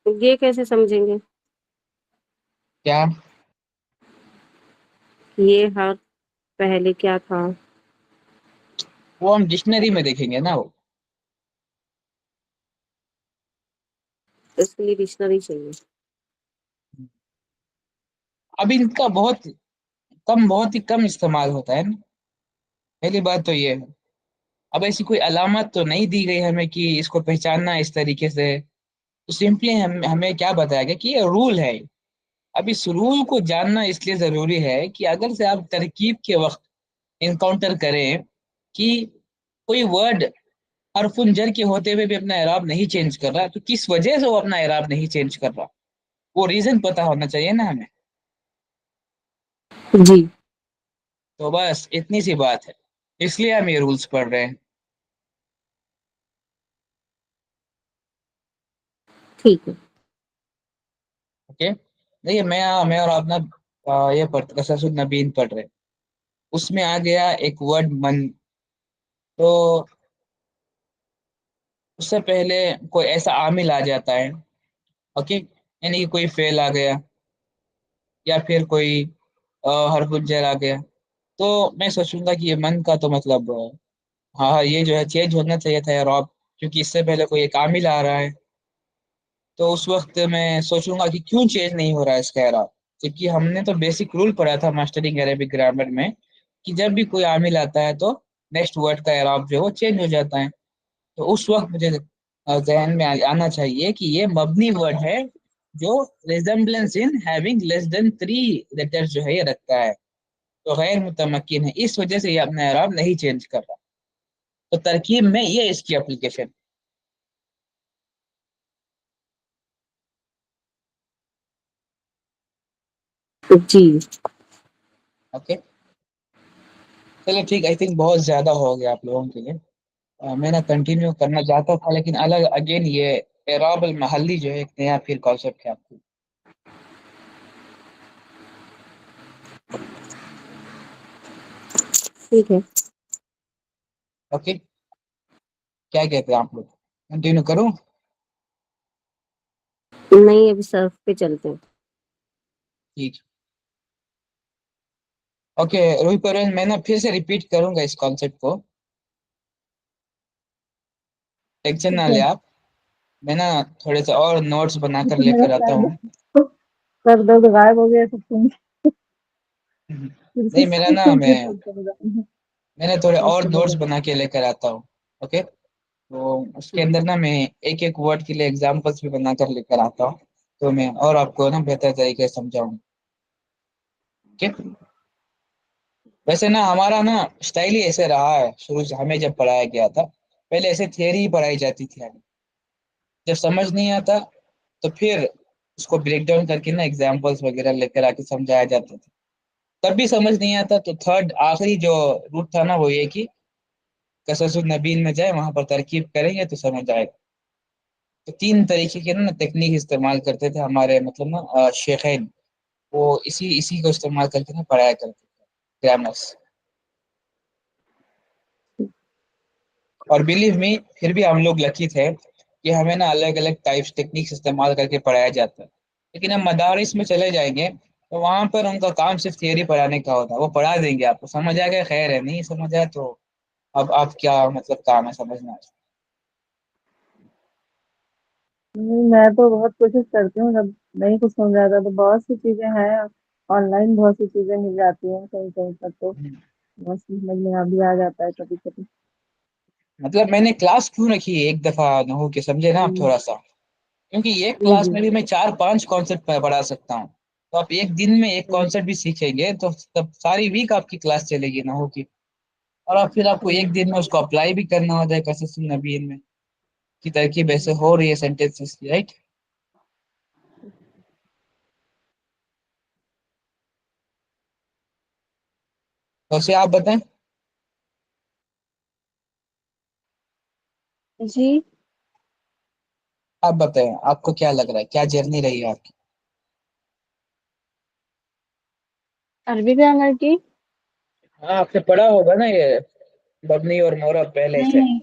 یہ کیسے سمجھیں گے؟ کیا یہ حرف پہلے کیا تھا؟ وہ ہم ڈکشنری میں دیکھیں گے نا. وہ اس کے لیے ڈکشنری چاہیے. اب ان کا بہت ہی کم استعمال ہوتا ہے نا. پہلی بات تو یہ ہے. اب ایسی کوئی علامت تو نہیں دی گئی ہمیں کہ اس کو پہچاننا اس طریقے سے. تو سمپلی ہمیں کیا بتایا گیا کہ یہ رول ہے. اب اس رول کو جاننا اس لیے ضروری ہے کہ اگر سے آپ ترکیب کے وقت انکاؤنٹر کریں کہ کوئی ورڈ حرف جر کے ہوتے ہوئے بھی اپنا اعراب نہیں چینج کر رہا تو کس وجہ سے وہ اپنا اعراب نہیں چینج کر رہا، وہ ریزن پتا ہونا چاہیے نا ہمیں. جی تو بس اتنی سی بات ہے، اس لیے ہم یہ رولز پڑھ رہے ہیں. ٹھیک ہے. اوکے دیکھیے میں اور آپ نا یہ قصص النبیین پڑھ رہے. اس میں آ گیا ایک ورڈ من. تو اس سے پہلے کوئی ایسا عامل آ جاتا ہے، اوکے، یعنی کہ کوئی فعل آ گیا یا پھر کوئی حرف جر آ گیا تو میں سوچوں گا کہ یہ من کا تو مطلب ہاں یہ جو ہے چینج ہونا چاہیے تھا یار آپ، کیونکہ اس سے پہلے کوئی ایک عامل آ رہا ہے. تو اس وقت میں سوچوں گا کہ کیوں چینج نہیں ہو رہا ہے اس کا اعراب، کیونکہ ہم نے تو بیسک رول پڑھا تھا ماسٹرنگ عربک گرامر میں کہ جب بھی کوئی عامل آتا ہے تو نیکسٹ ورڈ کا اعراب جو ہے وہ چینج ہو جاتا ہے. تو اس وقت مجھے ذہن میں آنا چاہیے کہ یہ مبنی ورڈ ہے جو resemblance in having less than 3 letter جو ہے یہ رکھتا ہے، تو غیر متمکن ہے، اس وجہ سے یہ اپنا اعراب نہیں چینج کر رہا. تو ترکیب میں یہ اس کی اپلیکیشن. جی اوکے چلو ٹھیک، آئی تھنک بہت زیادہ ہو گیا آپ لوگوں کے لیے. میں نا کنٹینیو کرنا چاہتا تھا، لیکن الگ اگین یہ اعراب المحلی جو ہے ایک نیا پھر کانسیپٹ ہے آپ کو. ٹھیک ہے. اوکے، کیا کہتے ہیں آپ لوگ، کنٹینیو کروں؟ نہیں ابھی صرف پہ چلتے ہیں. ٹھیک. اوکے روہی پروین، میں نا پھر سے ریپیٹ کروں گا اس کانسیپٹ کو، ٹینشن نہ ٹھیک ہے. لے آپ. میں نا تھوڑے سے اور نوٹس بنا کر تو لے میرا کر آتا ہوں. سر درد غائب ہو گیا سب سن کے. پھر سے نہیں میرا نا کمپلیٹ کرتے ہو جائیں گے. میں نے تھوڑے اور اوکے نوٹس بولو. بنا کے لے کر آتا ہوں. اوکے، تو اس کے اندر نا میں ایک ایک ورڈ کے لیے ایگزامپلس بھی بنا کر لے کر آتا ہوں، تو میں اور آپ کو نا بہتر طریقے سے سمجھاؤں. ٹھیک. ویسے نا ہمارا نا اسٹائل ہی ایسے رہا ہے شروع سے، ہمیں جب پڑھایا گیا تھا پہلے ایسے تھیوری ہی پڑھائی جاتی تھی ہمیں. جب سمجھ نہیں آتا تو پھر اس کو بریک ڈاؤن کر کے نا ایگزامپلس وغیرہ لے کر آ کے سمجھایا جاتا تھا. تب بھی سمجھ نہیں آتا تو تھرڈ آخری جو روٹ تھا نا وہ یہ کہ قصص النبیین میں جائے، وہاں پر ترکیب کریں گے تو سمجھ آئے گا. تو تین طریقے کے نا تکنیک استعمال کرتے تھے ہمارے مطلب نا شیخین، وہ اسی کو استعمال کر کے نا پڑھایا کرتے تھے گرامرس. اور بلیو می پھر بھی ہم لوگ لکی تھے کہ ہمیں نا الگ الگ ٹائپس ٹیکنیکس استعمال کر کے پڑھایا جاتا ہے. لیکن ہم مدارس میں چلے جائیں گے تو وہاں پر ان کا کام صرف تھیوری پڑھانے کا ہوتا ہے. وہ پڑھا دیں گے آپ کو، سمجھ آ گیا خیر ہے، نہیں سمجھ آیا تو اب آپ کیا مطلب کام ہے سمجھنا. نہیں، میں تو بہت کوشش کرتی ہوں جب نہیں کچھ سمجھ آتا تو بہت سی چیزیں ہیں آن لائن، بہت سی چیزیں مل جاتی ہیں کہیں کہیں پر، تو بہت سمجھ میں ابھی آ جاتا ہے کبھی کبھی. مطلب میں نے کلاس کیوں رکھی ہے ایک دفعہ نہ ہو کہ سمجھے نا آپ تھوڑا سا، کیونکہ ایک جی کلاس جی. میں بھی میں 4-5 کانسیپٹ پڑھا سکتا ہوں. تو آپ ایک دن میں ایک ہوں، کانسیپٹ بھی سیکھیں گے تو تب ساری ویک آپ کی کلاس چلے گی نہ ہو کی. اور اب پھر آپ کو ایک دن میں اس کو اپلائی بھی کرنا ہوتا ہے قصص النبیین میں کی ترکیب ایسے ہو رہی ہے سینٹینسز کی، رائٹ. ویسے آپ بتائیں، جی. آپ بتائیں آپ کو کیا لگ رہا ہے، کیا جرنی رہی ہے آپ کی؟ عربی گرامر کی. ہاں آپ نے پڑھا ہوگا نا یہ مبنی اور مورب پہلے نہیں سے، نہیں،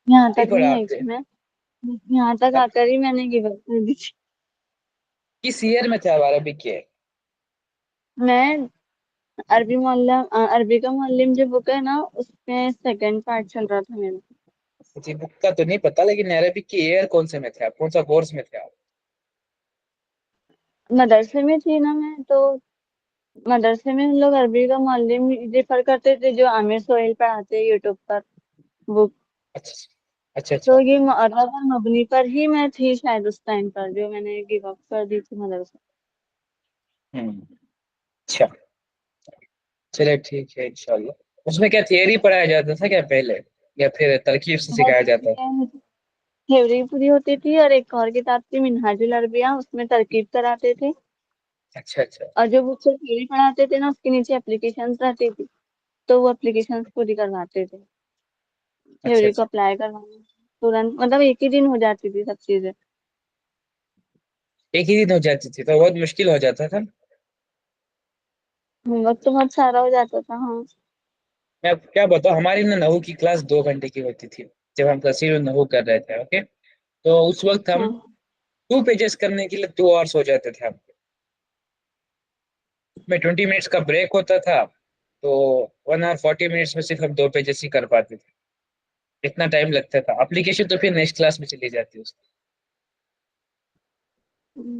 یہاں تک پڑھا نہیں آپ آئی نے؟ تھی میں. یہاں تک اب آ کر ہی میں نے گیو اپ کر دی تھی. کس ایئر میں تھے آپ عربک کے؟ میں عربی کا معلم جو بک ہے نا اس میں سیکنڈ پارٹ چل رہا تھا میرا. جی بک کا تو نہیں پتا، لیکن عربک کی ایئر کون سے میں تھے آپ، کون سا کورس میں تھے آپ؟ مدرسے میں تھی نا میں تو، مدرسے میں ہم لوگ عربی کا معلم ریفر کرتے تھے جو عامر سہیل پڑھاتے یوٹیوب پر بک. اچھا اچھا تو اچھا. یہ معرب اور مبنی پر ہی میں تھی شاید اس ٹائم پر، جو میں نے گیو اپ کر دی تھی مدرسہ. اچھا چلے ٹھیک ہے انشاءاللہ. اس میں کیا تھیوری پڑھایا جاتا تھا کیا پہلے، یا پھر ترکیب سے سکھایا جاتا تھا؟ تھیوری پوری ہوتی تھی اور ایک اور کتاب تھی منہاج العربیہ، اس میں ترکیب کراتے تھے. اچھا اچھا. اور جو بک سے تھیوری پڑھاتے تھے نا اس کے نیچے اپلیکیشنس رہتی تھی، تو وہ اپلیکیشنس پوری کرواتے تھے. اچھا تھیوری کو اچھا. اپلائی کروانا ترنت، مطلب ایک ہی دن ہو جاتی تھی سب چیزیں. ایک ہی دن ہو جاتی تھی تو بہت مشکل ہو جاتا تھا. وقت تو بہت سارا ہو جاتا تھا. ہاں. میں کیا بتاؤں، ہماری نا نحو کی کلاس 2 گھنٹے کی ہوتی تھی جب ہم تفسیر النحو کر رہے تھے. اوکے، تو اس وقت ہم ہاں. 2 پیجز کرنے کے لیے 2 آورس ہو جاتے تھے. ہم میں 20 منٹس کا بریک ہوتا تھا تو 1 hour 40 minutes میں صرف ہم 2 پیجز ہی کر پاتے تھے. اتنا ٹائم لگتا تھا. اپلیکیشن تو پھر نیکسٹ کلاس میں چلی جاتی ہے اس کی.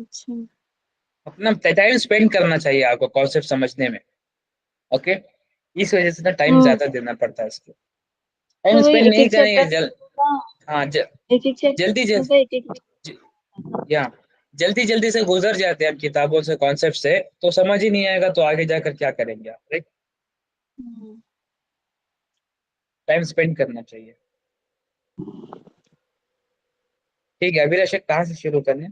اچھا. اپنا ٹائم اسپینڈ کرنا چاہیے آپ کو کانسیپٹ سمجھنے میں. اوکے، اس وجہ سے نا ٹائم ہوں. زیادہ دینا پڑتا ہے اس کو. ٹائم تو وہی اسپینڈ ایک نہیں ایک کریں گے چیپٹر کا ہاں ایک ایک جلدی چیپٹر جلدی کا ایک ایک. یا جلدی جلدی سے گزر جاتے ہیں ہم کتابوں سے کانسیپٹ سے، تو سمجھ ہی نہیں آئے گا تو آگے جا کر کیا کریں گے آپ. ٹائم اسپینڈ کرنا چاہیے. ٹھیک ہے، ابھی رشک کہاں سے شروع کریں؟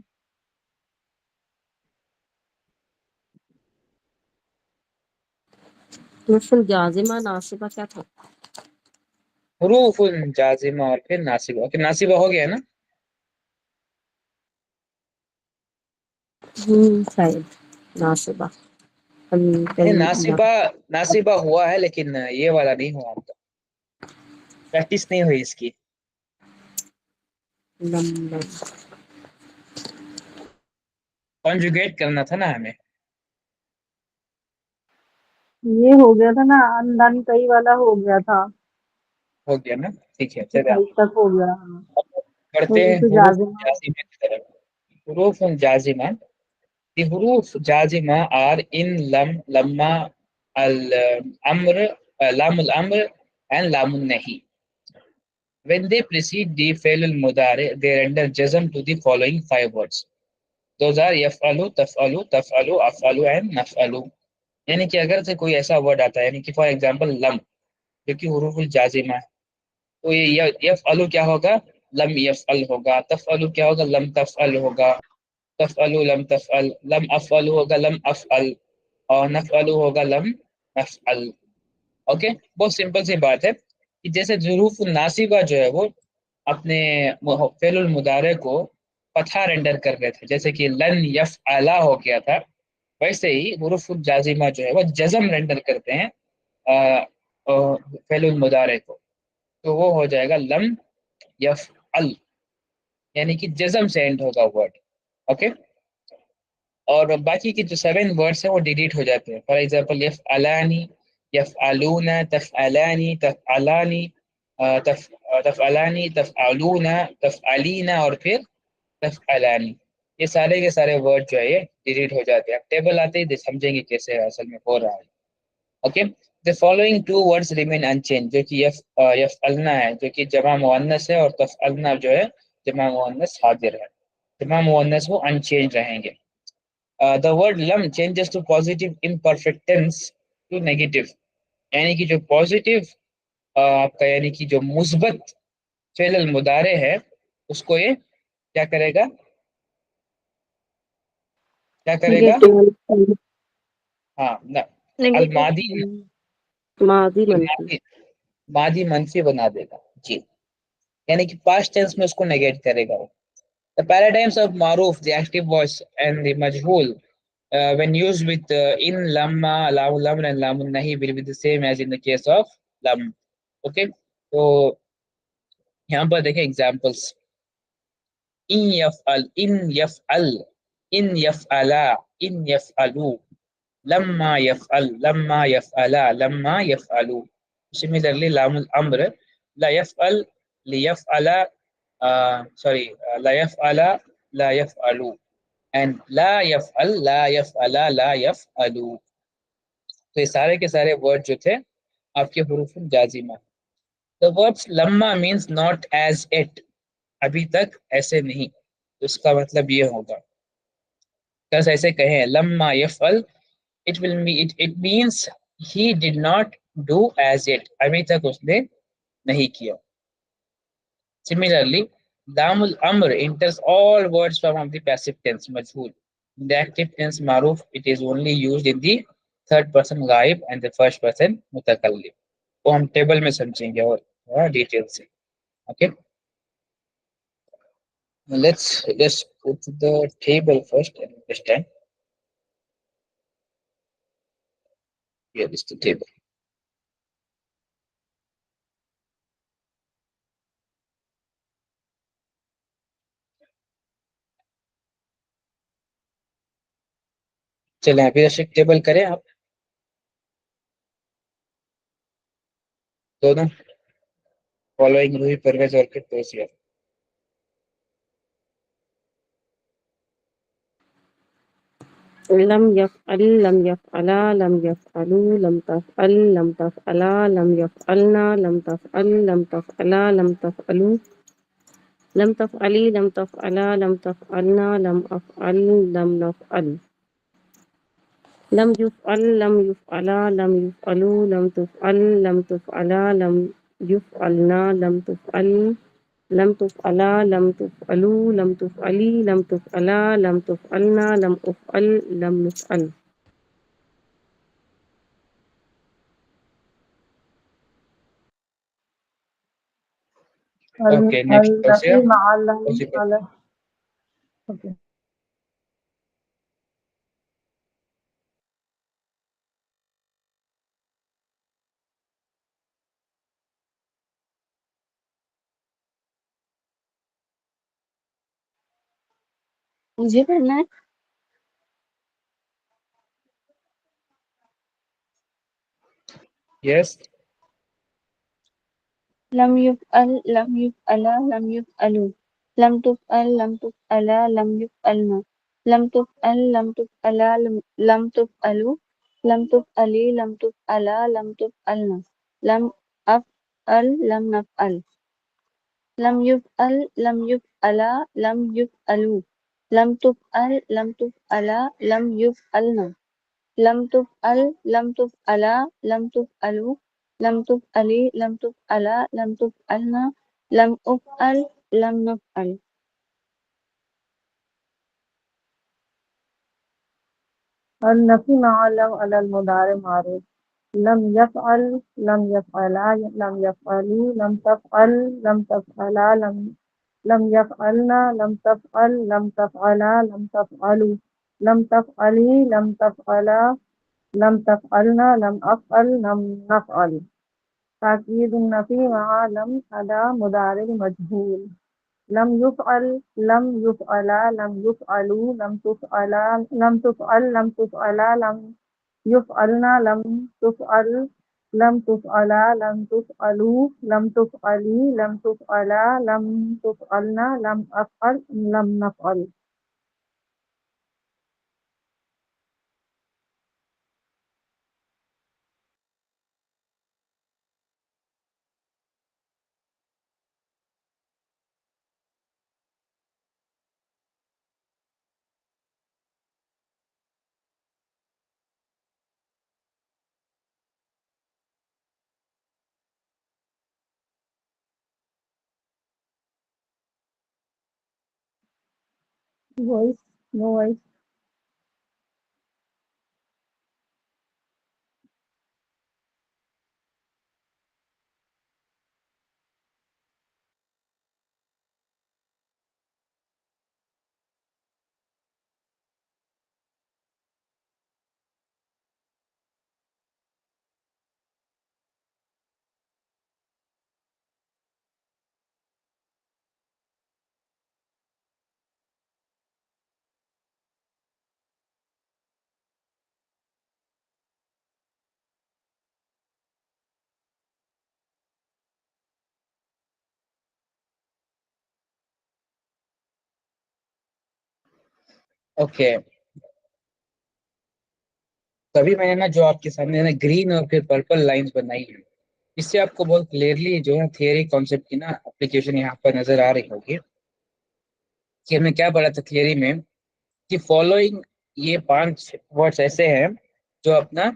حروف الجازمہ ناصبہ کیا تھا؟ حروف جازمہ اور پھر ناصبہ. اوکے ناصبہ ہو گیا نا. شاید ناصبہ نہیں ناصبہ ہوا ہے لیکن یہ والا نہیں ہوا آپ کا. پریکٹس نہیں ہوئی اس کی. کنجوگیٹ کرنا تھا نا ہمیں. یہ ہو گیا تھا نا اندن کئی والا ہو گیا تھا. ہو گیا نا. ٹھیک ہے چلے کئی تک ہو گیا. پڑھتے ہیں حروف حروف جازمہ. جازمہ کی طرف. حروف جازمہ. The حروف جازمہ are in لما الامر لام الامر and لام النہی. When they precede the فعل المضارع they render jazm to the following 5 words. Those are یفعلو تفعلو تفعلو افعلو and نفعلو. یعنی کہ اگر سے کوئی ایسا ورڈ آتا ہے یعنی کہ فار ایگزامپل لم جو کہ حروف الجازمہ ہے تو یہ یفعلو کیا ہوگا لم یفعل ہوگا. تفعلو کیا ہوگا لم تفعل ہوگا. تفعلو لم تفعل. لم افعل ہوگا لم افعل. اور نفعل ہوگا لم نفعل. اوکے بہت سمپل سی بات ہے کہ جیسے حروف ناصبہ جو ہے وہ اپنے فعل المضارع کو فتحہ رینڈر کر رہے تھے جیسے کہ لن یفعلا ہو گیا تھا ویسے ہی حروف الجازمہ جو ہے وہ جزم رینڈر کرتے ہیں فعل المضارع کو تو وہ ہو جائے گا لم یفعل یعنی کہ جزم سے اینڈ ہوگا ورڈ. اوکے اور باقی کے جو 7 ورڈس ہیں وہ ڈیلیٹ ہو جاتے ہیں. فار ایگزامپل یفعلانی یفعلون تفعلانی تفعلانی تفعلانی تفعلون تفعلین اور پھر تفعلانی. یہ سارے کے سارے ورڈ جو ہے یہ ڈیلیٹ ہو جاتے ہیں. ٹیبل آتے ہی سمجھیں گے کیسے اصل میں ہو رہا ہے. Okay the following 2 words remain unchanged جو کہ یفعلنا ہے جو کہ جمع مؤنث ہے اور تفعلنا جو ہے جمع مؤنث حاضر ہے. جمع مؤنث وہ unchanged رہیں گے. The word lam changes to positive imperfect tense to negative یعنی کہ جو پازیٹیو آپ کا یعنی کہ جو مثبت فعل المضارع ہے اس کو یہ کیا کرے گا ہاں الماضی ماضی منفی. ماضی منفی بنا دے گا. جی یعنی کہ پاسٹ ٹینس میں اس کو نیگیٹ کرے گا. The paradigms of معروف the active voice and the مجہول when used with in lamma لام الامر and لام النہی will be the same as in the case of lam. okay تو یہاں پر دیکھیں examples. ان یفعل ان یفعل ان یفعلا ان یفعلو لما یفعل لما یفعلا لما یفعلو. Similarly لام الامر لا يفعل ليفعل لا يفعل لا يفعلو and لا يفعل لا يفعل لا يفعلو. تو یہ سارے کے سارے ورڈ جو تھے آپ کے حروف جازمہ. The words لما means not as it ابھی تک ایسے نہیں تو اس کا مطلب یہ ہوگا بس ایسے کہیں لما يفعل it means he did not do as it ابھی تک اس نے نہیں کیا. Similarly لام الامر enters all words from the passive tense مجہول. In the active tense معروف it is only used in the third person غائب and the first person متکلم. وہ ہم ٹیبل میں سمجھیں گے اور ڈیٹیل سے. Okay let's put the table first and understand. Here is the table. چلیں ابھی اشک ٹیبل کریں آپ دونوں فالوئنگ روحی پرویز اور پھر توسیہ. لم يفعل لم يفعلا لم يفعلوا لم تفعل لم تفعلا لم يفعلنا لم تفعل لم تفعلا لم تفعلوا لم تفعلی لم تفعلا لم تفعلنا لم افعل لم نفعل لم يفعل لم يفعلا لم يفعلوا لم تفعل لم تفعلا لم يفعلنا لم تفعل لم تفعلا لم تفعلوا لم تفعلی لم تفعلا لم تفعلنا لم افعل لم نفعل. لم تفعل لم تفعلا لم تفعلنا لم تفعل لم تفعلا لم تفعلوا لم تفعلوا لم تفعلی لم تفعلنا لم افعل لم نفعل. لم تفعل لم تفعلا لم تفعلوا لم تفعل لم تفعلنا لم افعل لم نفعل. اوکے نیکسٹ النفی مع لم على اوکے مجھے پڑھنا ہے. یس لم يفعل لم يفعل لم يفعلوا لم تفعل لم تفعل لم يفعلن لم تفعل لم تفعل لم تفعلوا لم تفعلي لم تفعل لم تفعلن لم أفعل لم نفعل لم يفعل لم يفعل لم يفعلوا لم تفعل لم تفعل لم يفعلن لم تفعل لم تفعل لم تفعلوا لم تفعلي لم تفعل لم تفعلن لم أفعل لم نفعل. النفی مع لم على المضارع معروف لم يفعل لم يفعلا لم يفعلي لم تفعل لم تفعلا لم يفعلنا لم تفعل لم تفعلا لم تفعلوا لم تفعلي لم تفعلا لم تفعلنا لم أفعل لم نفعل. تأكيد النفي مع لم على مضارع مجهول لم يفعل لم يفعلا لم يفعلوا لم تفعلا لم تفعل لم تفعلا لم يفعلنا لم تفعل لم تفعلا لم تفعلوا لم تفعلي لم تفعلا لم تفعلنا لم أفعل لم نفعل. Voice, no voice. اوکے تبھی میں نے نا جو آپ کے سامنے نا گرین اور پھر پرپل لائنز بنائی ہیں اس سے آپ کو بہت کلیئرلی جو ہے تھیوری کانسیپٹ کی نا اپلیکیشن یہاں پر نظر آ رہی ہوگی کہ ہم نے کیا پڑھا تھا تھیوری میں کہ فالوئنگ یہ 5 ورڈس ایسے ہیں جو اپنا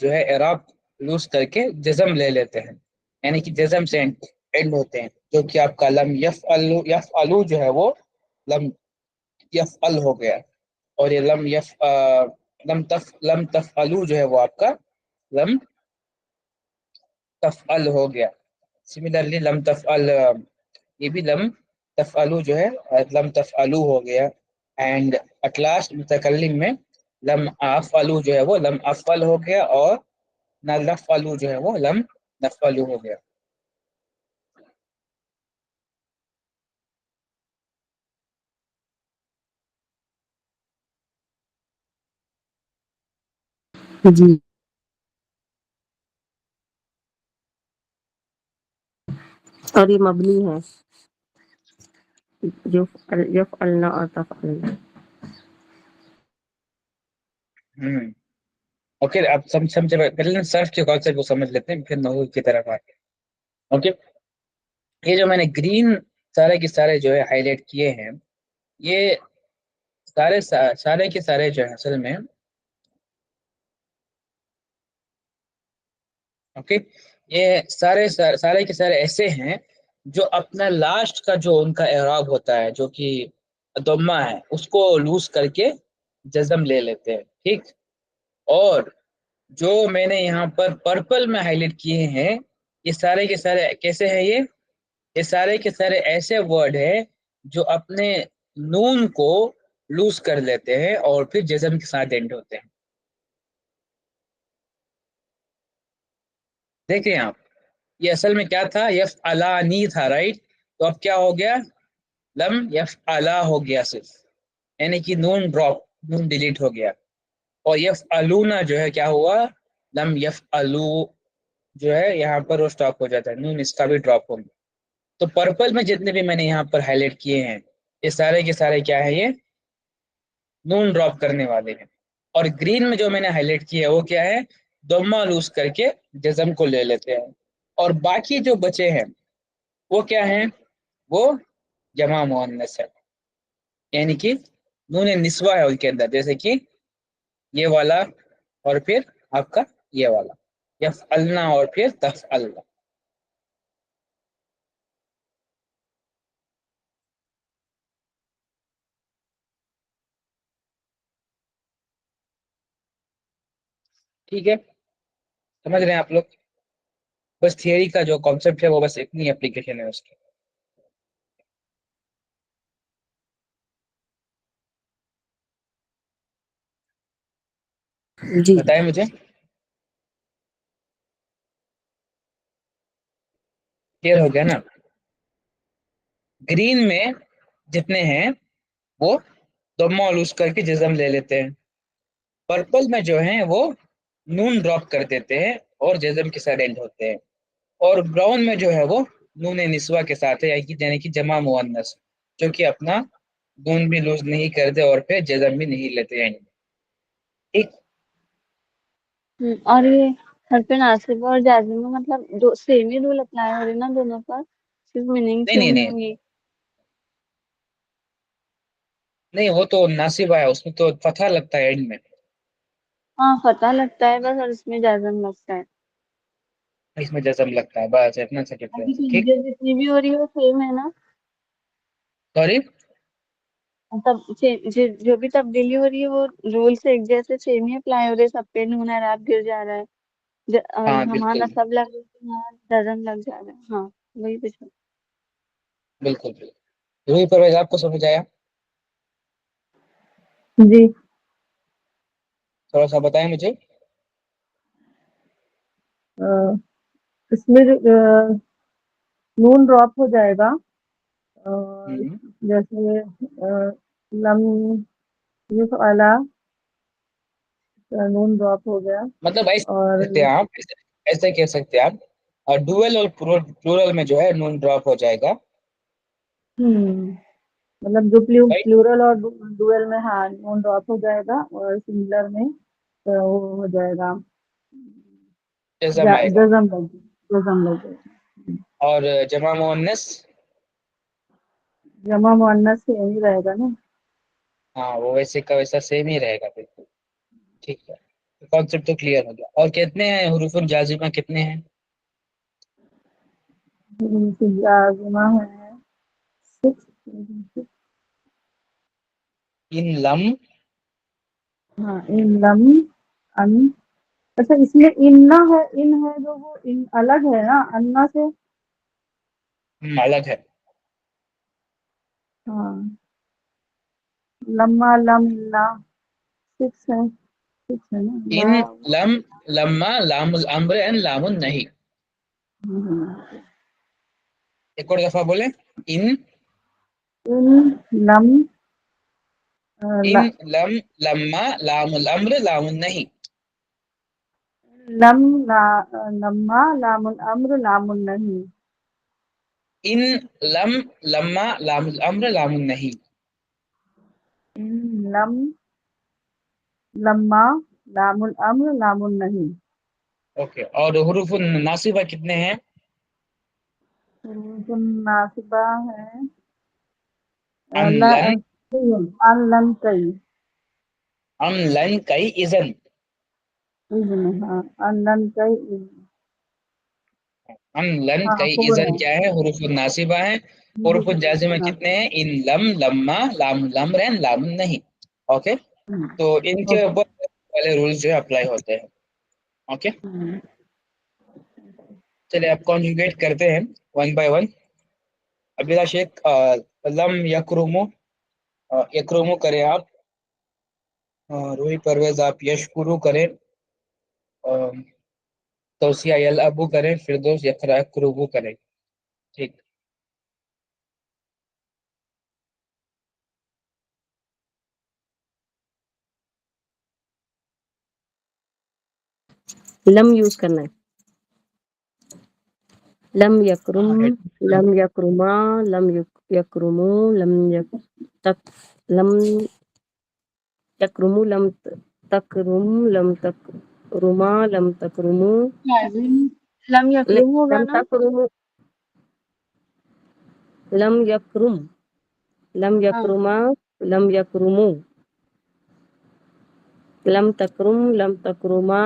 جو ہے اعراب لوز کر کے جزم لے لیتے ہیں یعنی کہ جزم سے اینڈ ہوتے ہیں جو کہ آپ کا لم یفعلو جو ہے وہ لم یفعل ہو گیا اور یہ لم تفعلو جو ہے وہ آپ کا لم تفعل ہو گیا. سملرلی لم تفعل یہ بھی لم تفعلو جو ہے لم تفعلو ہو گیا اینڈ اٹ لاسٹ متکلم میں لم افعلو جو ہے وہ لم افعل ہو گیا اور نہ نفعلو جو ہے وہ لم نفعلو ہو گیا. جی اور یہ مبنی ہے جو یفعلنا اور تفعلنا. اوکے اب سمجھے پہلے صرف کے کانسیپٹ کو سمجھ لیتے ہیں پھر نحو کی طرف آتے ہیں. اوکے یہ جو میں نے گرین سارے کے سارے جو ہے ہائی لائٹ کیے ہیں یہ سارے کے سارے جو ہے اصل میں اوکے یہ سارے کے سارے ایسے ہیں جو اپنا لاسٹ کا جو ان کا اعراب ہوتا ہے جو کہ ضمہ ہے اس کو لوز کر کے جزم لے لیتے ہیں ٹھیک. اور جو میں نے یہاں پر پرپل میں ہائی لائٹ کیے ہیں یہ سارے کے سارے کیسے ہیں یہ یہ سارے کے سارے ایسے ورڈ ہیں جو اپنے نون کو لوز کر لیتے ہیں اور پھر جزم کے ساتھ اینڈ ہوتے ہیں. دیکھیں آپ، یہ اصل میں کیا تھا؟ یفعلانی تھا، رائٹ؟ تو اب کیا ہو گیا؟ لم یفعلا ہو گیا صرف، یعنی کہ نون ڈراپ، نون ڈیلیٹ ہو گیا. اور یفعلونا جو ہے کیا ہوا؟ لم یفعلو جو ہے یہاں پر وہ اسٹاپ ہو جاتا ہے، نون اس کا بھی ڈراپ ہو گیا. تو پرپل میں جتنے بھی میں نے یہاں پر ہائی لائٹ کیے ہیں یہ سارے کے سارے کیا ہے؟ یہ نون ڈراپ کرنے والے ہیں. اور گرین میں جو میں نے ہائی لائٹ کیا ہے وہ کیا ہے؟ ضمہ لوز کر کے جزم کو لے لیتے ہیں. اور باقی جو بچے ہیں وہ کیا ہیں؟ وہ جمع مؤنث ہے، یعنی کہ نون نسوہ ہے ان کے اندر، جیسے کہ یہ والا اور پھر آپ کا یہ والا، یفعلنا اور پھر تفعلنا. ٹھیک ہے، سمجھ رہے ہیں آپ لوگ؟ بس تھیوری کا جو کانسیپٹ ہے وہ بس اتنی اپلیکیشن ہے اس کی. جی بتائیں مجھے، کلیئر ہو گیا نا؟ گرین میں جتنے ہیں وہ ضمہ لوز کر کے جزم لے لیتے ہیں، پرپل میں جو ہیں وہ نون ڈراپ کر دیتے ہیں اور جزم کے ساتھ اینڈ ہوتے ہیں، اور براؤن میں جو ہے وہ نون نسوہ کے ساتھ ہے، یعنی کہ جمع مؤنث، جو کہ اپنا نون بھی لوز نہیں کرتے اور پھر جزم بھی نہیں لیتے ہیں. ٹھیک، اور یہ حرف ناصب اور جازم میں مطلب دو سیم ہی رول اپلائی ہو رہے نا دونوں پر، صرف میننگ نہیں نہیں چینج نہیں ہوگی. نہیں، وہ تو ناصب ہے، اس میں تو فتح لگتا ہے اینڈ میں، ہاں فتح لگتا ہے بس، اور اس میں جازم لگتا ہے. اس میں جزم لگتا ہے، بس اتنا سا ابھی ڈفرینس ہے. ٹھیک، چینجز جتنی بھی ہو رہی ہے وہ سیم ہے نا؟ سوری، تب جو بھی تبدیلی ہو رہی ہے وہ رولس ایک جیسے سیم ہی اپلائی ہو رہے، سب پہ نون اعراب گر جا رہا ہے، اور ہاں ہمارا بالکل نصب لگ رہا ہے، وہاں جزم لگ جا رہا ہے. ہاں وہی کچھ. بالکل بالکل. روحی پرویز آپ کو سمجھ آیا؟ جی. تھوڑا سا بتائیں مجھے. اس میں نون ڈراپ ہو جائے گا، ہم، جیسے لم یفعل، نون ڈراپ ہو گیا. مطلب ایسے اور کہہ سکتے ہیں آپ، ایسے کہہ سکتے ہیں آپ، اور ڈویل اور پلورل میں جو ہے نون ڈراپ ہو جائے گا. مطلب جو رائٹ، پلورل اور ڈوئل میں ہاں نون ڈراپ ہو جائے گا، اور سنگولر میں وہ ہو جائے گا، جزم آئے گا. جزم لگ جائے گا. اور جمع مؤنث، جمع مؤنث سے یہی رہے گا نا. ہاں وہ ویسے کا ویسا سیم ہی رہے گا. بالکل ٹھیک ہے، کانسیپٹ تو کلیئر ہو گیا. اور کتنے ہیں حروف الجازمہ؟ کتنے ہیں؟ لازمہ ہے 6. ان لم، ہاں ان لم ان. اچھا اس میں ان ہے جو وہ ان الگ ہے نا انا سے. الگ ہے. ہاں لما لم لا 6 ہے، 6 ہے نا ان لا. لم لما لام الامر اینڈ لام النہی. ایک اور دفعہ بولیں. ان ان لم ان لم لما لام الامر لام النہی. لم لما لام الامر لام النہی. ان لم لما لام الامر لام النہی. ان لم لما لام الامر لام النہی. اوکے، اور حروف الناصبہ کتنے ہیں؟ ناصبہ ہے ان لن، ان لن کئی. ان لن کئی اذن. ہاں ان لن کئی. ان لن ہاں کئی 4 اذن ہے. کیا ہے؟ حروف الناصبہ ہیں. حروف الجازمہ کتنے ہیں؟ ان لم لما لام الامر اینڈ لام النہی. اوکے، تو ان کے اوکے. اوپر والے رولز جو ہے اپلائی ہوتے ہیں. اوکے، چلیے آپ کانجوگیٹ کرتے ہیں ون بائی ون. عبداللہ شیخ لم یکرمو یکرمو کریں آپ، روحی پرویز آپ یشکرو کریں، توسیہ یلعبو کریں، فردوس یقربو کریں. ٹھیک. لم یوز کرنا ہے. لم یکرم، لم یکرما، لم یکرمو، لم یکرمو، لم تکرم، لم تکرما، لم تکرمو، لم یکرم ہوگا لم نا. تکرمو، لم یکرم، لم یکرما، لم یکرمو، لم تکرم، لم تکرما،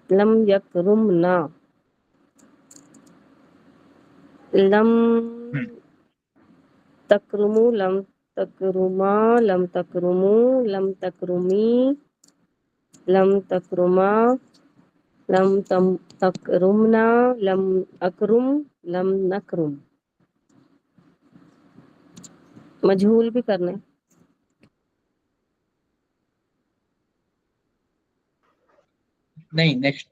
لم یکرمنا، لم تکرمو، لم تکرما، لم تکرمو، لم تکرمی، لم تکرما، لم تکرمنا، لم اکرم، لم نکرم. مجہول بھی کرنا ہے. نہیں نیکسٹ.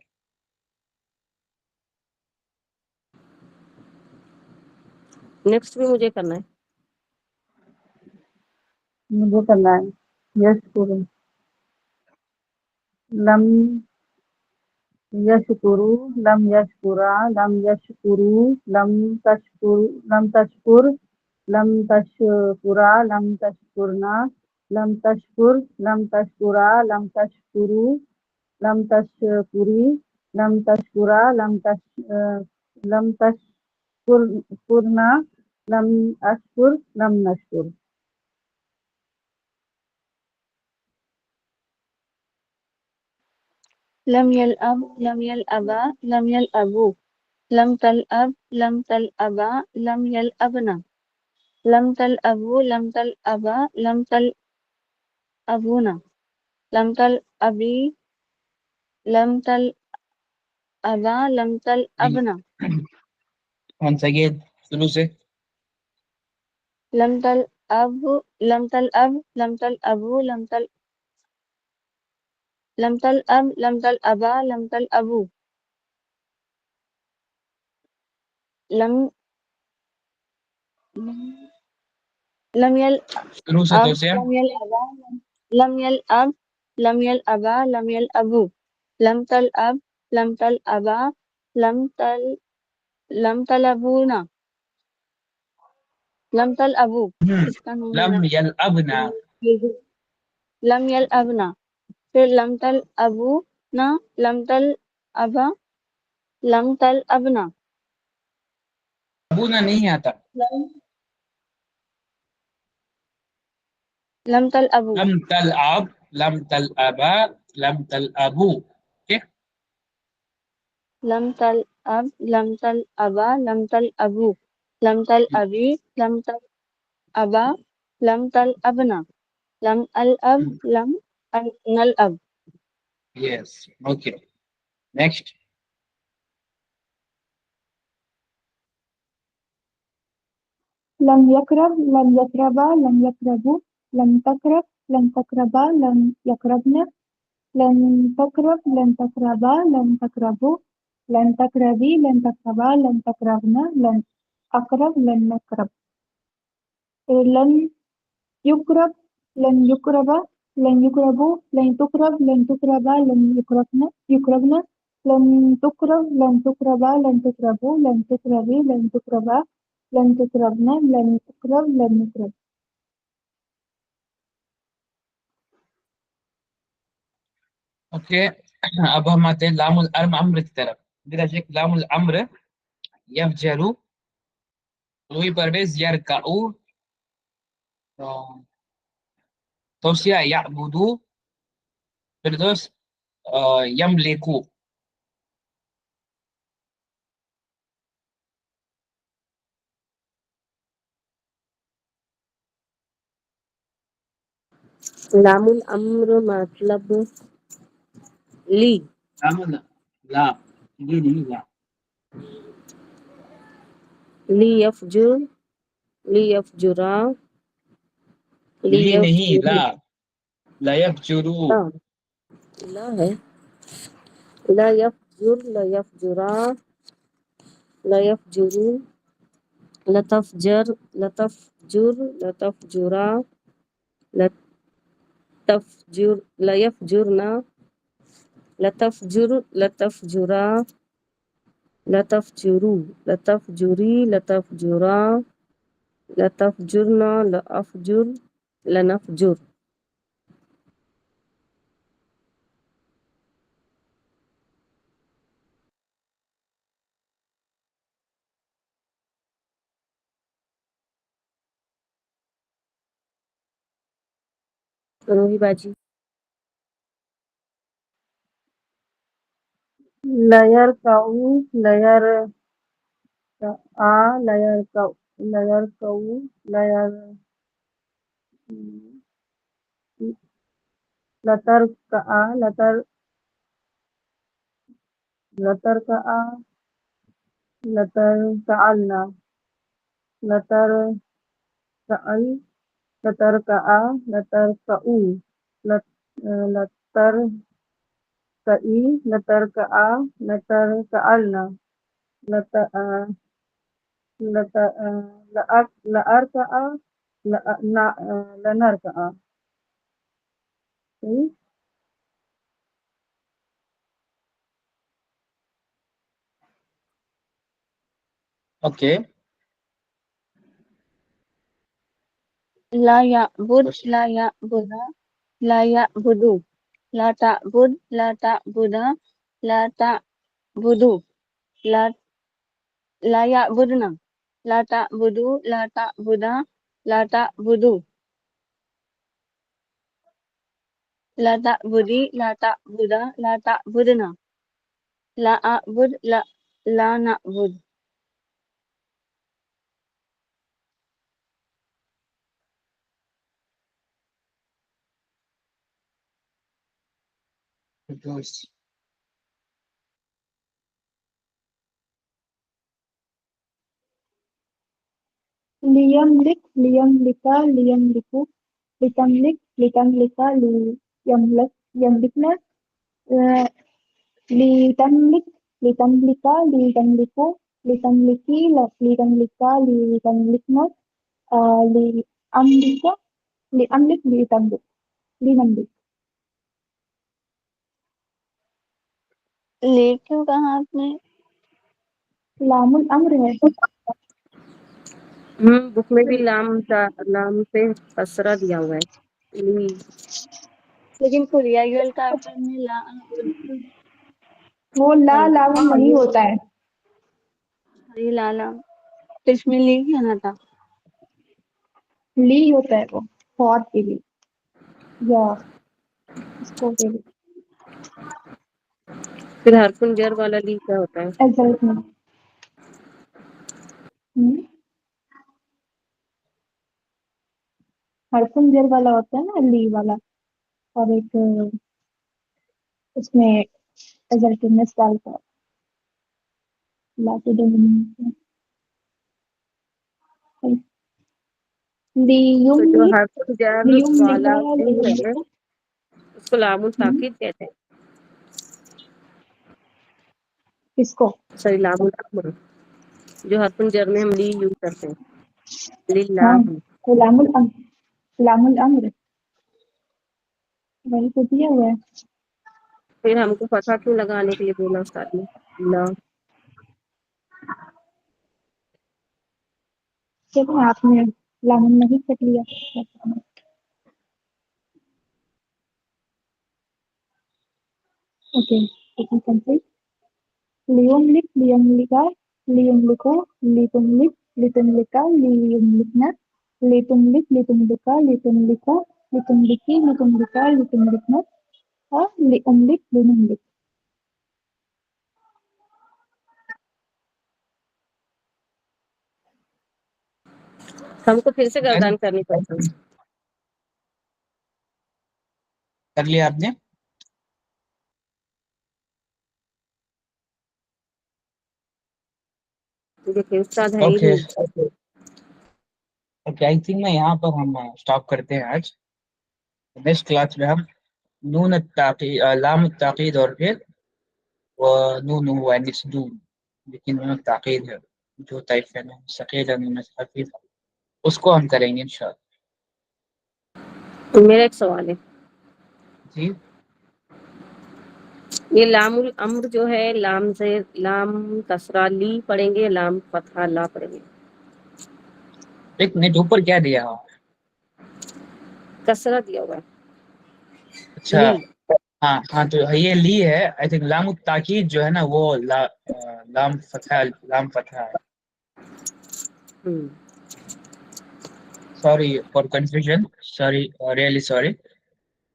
نیکسٹ بھی مجھے کرنا ہے. مجھے کرنا ہے. یشکرو، لم یشکرو، لم یشکرا، لم یشکرو، لم تشکر، لم تشکر، لم تشکرا، لم تشکرنا، لم تشکر، لم تشکرا، لم تشکرو، لم تشکری، لم تشکرا، لم تشکرنا، لم اشکر، لم نشکر. لم یلعب، لم یلعبا، لم یلعبو، لم تلعب، لم تلعبا، لم یلعبنا، لم تلعبو، لم تلعبا، لم تلعبونا، لم تلعبی، لم تلعبا، لم تلعبنا، ون سیکنڈ شروع سے. لم تلعب، لم تلعب، لم تلعبو، لم تلعب، لم تلعبا، لم تلعبو، لم يلعب، شروع سے توسیہ. لم يلعبا، لم يلعب، لم يلعبا، لم يلعبو، لم تلعب، لم تلعبا، لم تلعبونا، لم تلعبو. اس کا نام لم یلعبنا، لم يلعبنا، پھر لم تلعبونا، لم تلعبا، لم تلعبنا، ابونا نہیں آتا. لم تلعبو، لم تلعب، لم تلعبا، لم تلعبو. ٹھیک. لم تلعب، لم تلعبا، لم تلعبو، لم تلعبی، لم تلعبا، لم تلعبنا، لم العب، لم نلعب. Yes okay. نیکسٹ. لم يقرب، لم يقربا، لم يقربوا، لم تقرب، لم تقربا، لم يقربن، لن تقرب، لن تقربا، لم تقربوا، لن تقربي، لن تقربا، لن تقربن، لن أقرب، لن نقرب. لن يقرب، لن يقربا، لن يقربوا، لن تقرب، لن تقربا، لن يقربن، لن تقرب، لن تقربا، لن تقربوا، لن تقربي، لن تقربا، لن تقربن، لن أقرب، لن نقرب. اوکے. اب ہم آتے ہیں لام الامر کی طرف. میرا شیخ لام الامر یفجرو، روحی پرویز یرکعو، توسیہ یعبدو، فردوس یملکو. لام الامر مطلب لی. لا، یہ نہیں لا. لیفجر، لیفجرا، لی نہیں، لیفجر، لا یفجرو. لا لا ہے، لا یفجر، لا یفجرا، لا یفجرو، لتفجر، لتفجر، لتفجرا، لتفجر، لا یفجرنا، لتفجر، لتفجرا، لتفجرو، لتفجری، لتفجرا، لتفجرنا، لأفجر، لنفجر. روحی باجی لیرکعو، لیرکعا، لیرکعو، لیرکعو، لیر لترکعا، لترکعا، لترکعلنا، لترکعل، لترکعا، لترکعو، لترکعی، لترکعا، لترکعلنا، لأرکعا، لنرکعا. صحیح؟ اوکے. لا يعبد، لا يعبد، لا يعبد، لا تعبد، لا تعبد، لا تعبد، لا لا يعبدنا، لا تعبد، لا تعبد، لا تعبد، لا تعبدي، لا تعبد، لا تعبدنا، لا أعبد، لا لا نعبد. ليملك، ليملك، ليملك، لتملك، لتملك، ليملك، يملكنا، لتملك، لتملك، لتملك، لتملكي، لتملك، لتملكنا، لأملك، لأملك، لتملك، لنملك. لے کیوں کہا آپ نے؟ لام الأمر ہے. بک میں بھی لام پہ کسرہ دیا ہوا ہے. لیکن کلیہ الکافر میں لا أعبد، وہ لا لام نہیں ہوتا ہے. یہ لالا تو اس میں لے کے آنا تھا. لی ہوتا ہے وہ فور کے لیے یا اس کو کے لیے پھر حرف جر والا لی کیا ہوتا ہے؟ ایگزیکٹ میں. حرف جر والا ہوتا ہے نا لی والا، اور ایک اس میں ایگزیکٹنس ڈالتا ہے. لا تو دو تو جو لیملک، حرف جر لیملک، والا لی ہے لیملک. اس کو لام التاکید کہتے ہیں. کس کو؟ سوری لام الامر، جو حرف جر میں ہم لی یوز کرتے ہیں. للہ. ہاں غلام الامر، غلام الامر وہی تو دیا ہوا ہے. پھر ہم کو فتح کیوں لگانے کے لیے بولا استاد نے؟ لا. چلو آپ نے لام نہیں کر لیا. Okay complete. لیملک، لیملکا، لیملکو، لیتملک، لیتملکا، لیملکنا، لیتملک، لیتملکا، لیتملکا، لیتملکی، لیتملکا، لیتملکنا، اور لیملک، لنملک. ہم کو پھر سے گردان کرنی پڑتی ہے. کر لیا آپ نے؟ دیکھیے استاد ہے ہی اوکے نہیں. اوکے، آئی تھنک میں یہاں پر ہم اسٹاپ کرتے ہیں آج. نیکسٹ کلاس میں ہم نون التاقید، لام التاقید اور پھر ونون هو النسدون، لیکن نون التاقید ہے جو طائف ہے نا ثقیل نون خفیف، اس کو ہم کریں گے انشاءاللہ. میرا ایک سوال ہے، جی یہ لام الامر جو ہے لام سے لام کسرہ لی پڑھیں گے، لام فتحہ لا پڑھیں گے؟ ایک منٹ، اوپر کیا دیا ہوا؟ کسرہ دیا ہوا ہے. اچھا لی. ہاں ہاں، تو یہ لی ہے. آئی تھنک لام التاکید جو ہے نا وہ لام فتحہ، لام فتحہ ہے. ہوں. Sorry for confusion, sorry, really sorry.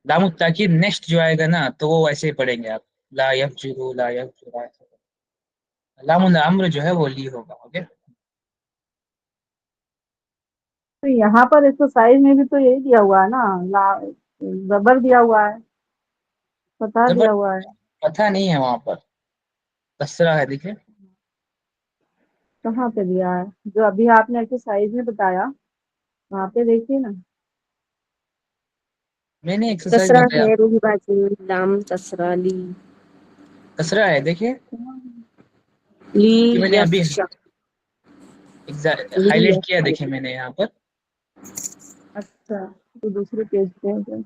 لام التاکید نیکسٹ جو آئے گا نا تو وہ ایسے ہی پڑھیں گے آپ، لا یفجروا لا یفجروا. لام الامر جو ہے وہ لی ہوگا. اوکے، تو یہاں پر ایکسرسائز میں بھی تو یہی دیا ہوا ہے نا، زبر دیا ہوا ہے، فتح زبر دیا ہوا ہے. فتحہ نہیں ہے وہاں پر، کسرہ ہے. دیکھیں کہاں پہ دیا ہے؟ جو ابھی آپ نے ایکسرسائز میں بتایا وہاں پہ دیکھیے نا. میں نے ایکسرسائز کسرہ بتایا، ہے روحی باجی، لام کسرہ لی. کسرہ ہے. دیکھیں لی کہ میں نے ابھی یفشا. ہائی لی لائٹ کیا، یفشا. دیکھیں میں نے یہاں پر. اچھا، تو دوسرے پیج پہ ہے کیا؟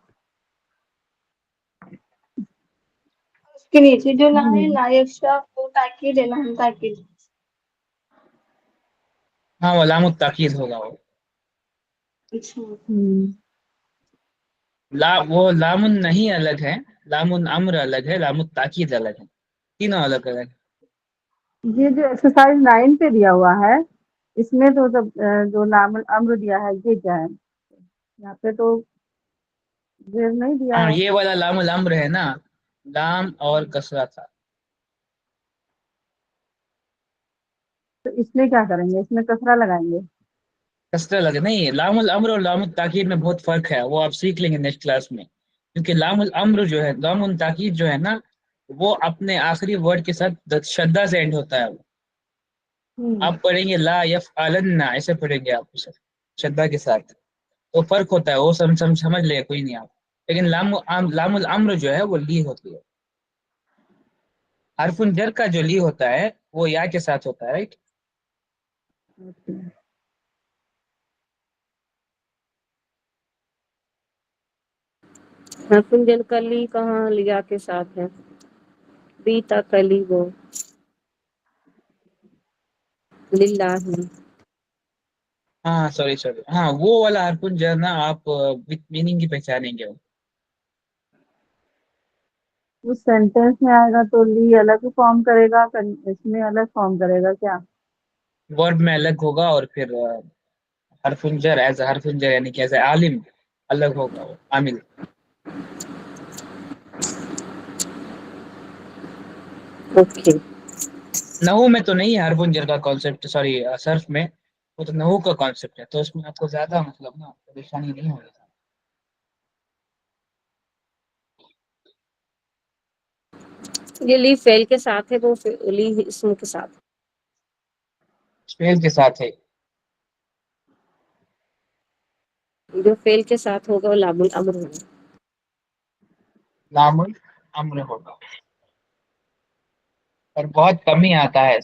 اس کے نیچے جو لا ہے لا یفشا، وہ تاکید ہے، لام تاکید. ہاں وہ لام التاکید ہوگا. وہ اچھا. وہ لام نہیں الگ ہے، لام الامر الگ ہے، لام التاکید الگ ہے، تینوں الگ الگ. یہ جو ایکسرسائز 9 پہ دیا ہوا ہے اس میں تو جو لام الامر دیا ہے یہ کیا ہے؟ یہاں پہ تو زیر نہیں دیا ہاں ہے. یہ والا لام الامر ہے نا، لام اور کسرہ تھا. تو اس میں کیا کریں گے؟ اس میں کسرہ لگائیں گے. کسرہ لگے نہیں، لام الامر اور لام التاکید میں بہت فرق ہے، وہ آپ سیکھ لیں گے نیکسٹ کلاس میں. کیونکہ لام الامر جو ہے، لام التاکید جو ہے نا وہ اپنے آخری ورڈ کے ساتھ شدہ سے اینڈ ہوتا ہے. آپ پڑھیں گے لا یفعلن، ایسے پڑھیں گے آپ اسے شدہ کے ساتھ، تو فرق ہوتا ہے. وہ سمجھ لے کوئی نہیں آپ. لیکن لام الامر جو ہے وہ لی ہوتی ہے. حرف جر کا جو لی ہوتا ہے وہ یا کے ساتھ ہوتا ہے، رائٹ. حرف جر کا لی کہاں لیا کے ساتھ ہے؟ بی تا کلی وہ للہ. ہاں سوری، ہاں وہ والا حرف جر نا آپ وتھ میننگ کی پہچانیں گے. اس سینٹینس میں آئے گا تو لی الگ فارم کرے گا، اس میں الگ فارم کرے گا کیا؟ ورڈ میں الگ ہوگا، اور پھر حرف جر ایز حرف جر یعنی کہ ایز عالم الگ ہوگا، وہ عامل. اوکے. نحو میں تو نہیں ہے حرف جر کا کانسیپٹ، سوری صرف میں، وہ تو نحو کا کانسیپٹ ہے، تو اس میں آپ کو زیادہ مطلب نا پریشانی نہیں ہوگی. یہ لی فعل کے ساتھ ہے، وہ لی اسم کے ساتھ. فعل کے ساتھ ہے. جو فعل کے ساتھ ہوگا وہ لام الامر ہوگا. لام الامر ہوگا، اور بہت کم ہی آتا ہے.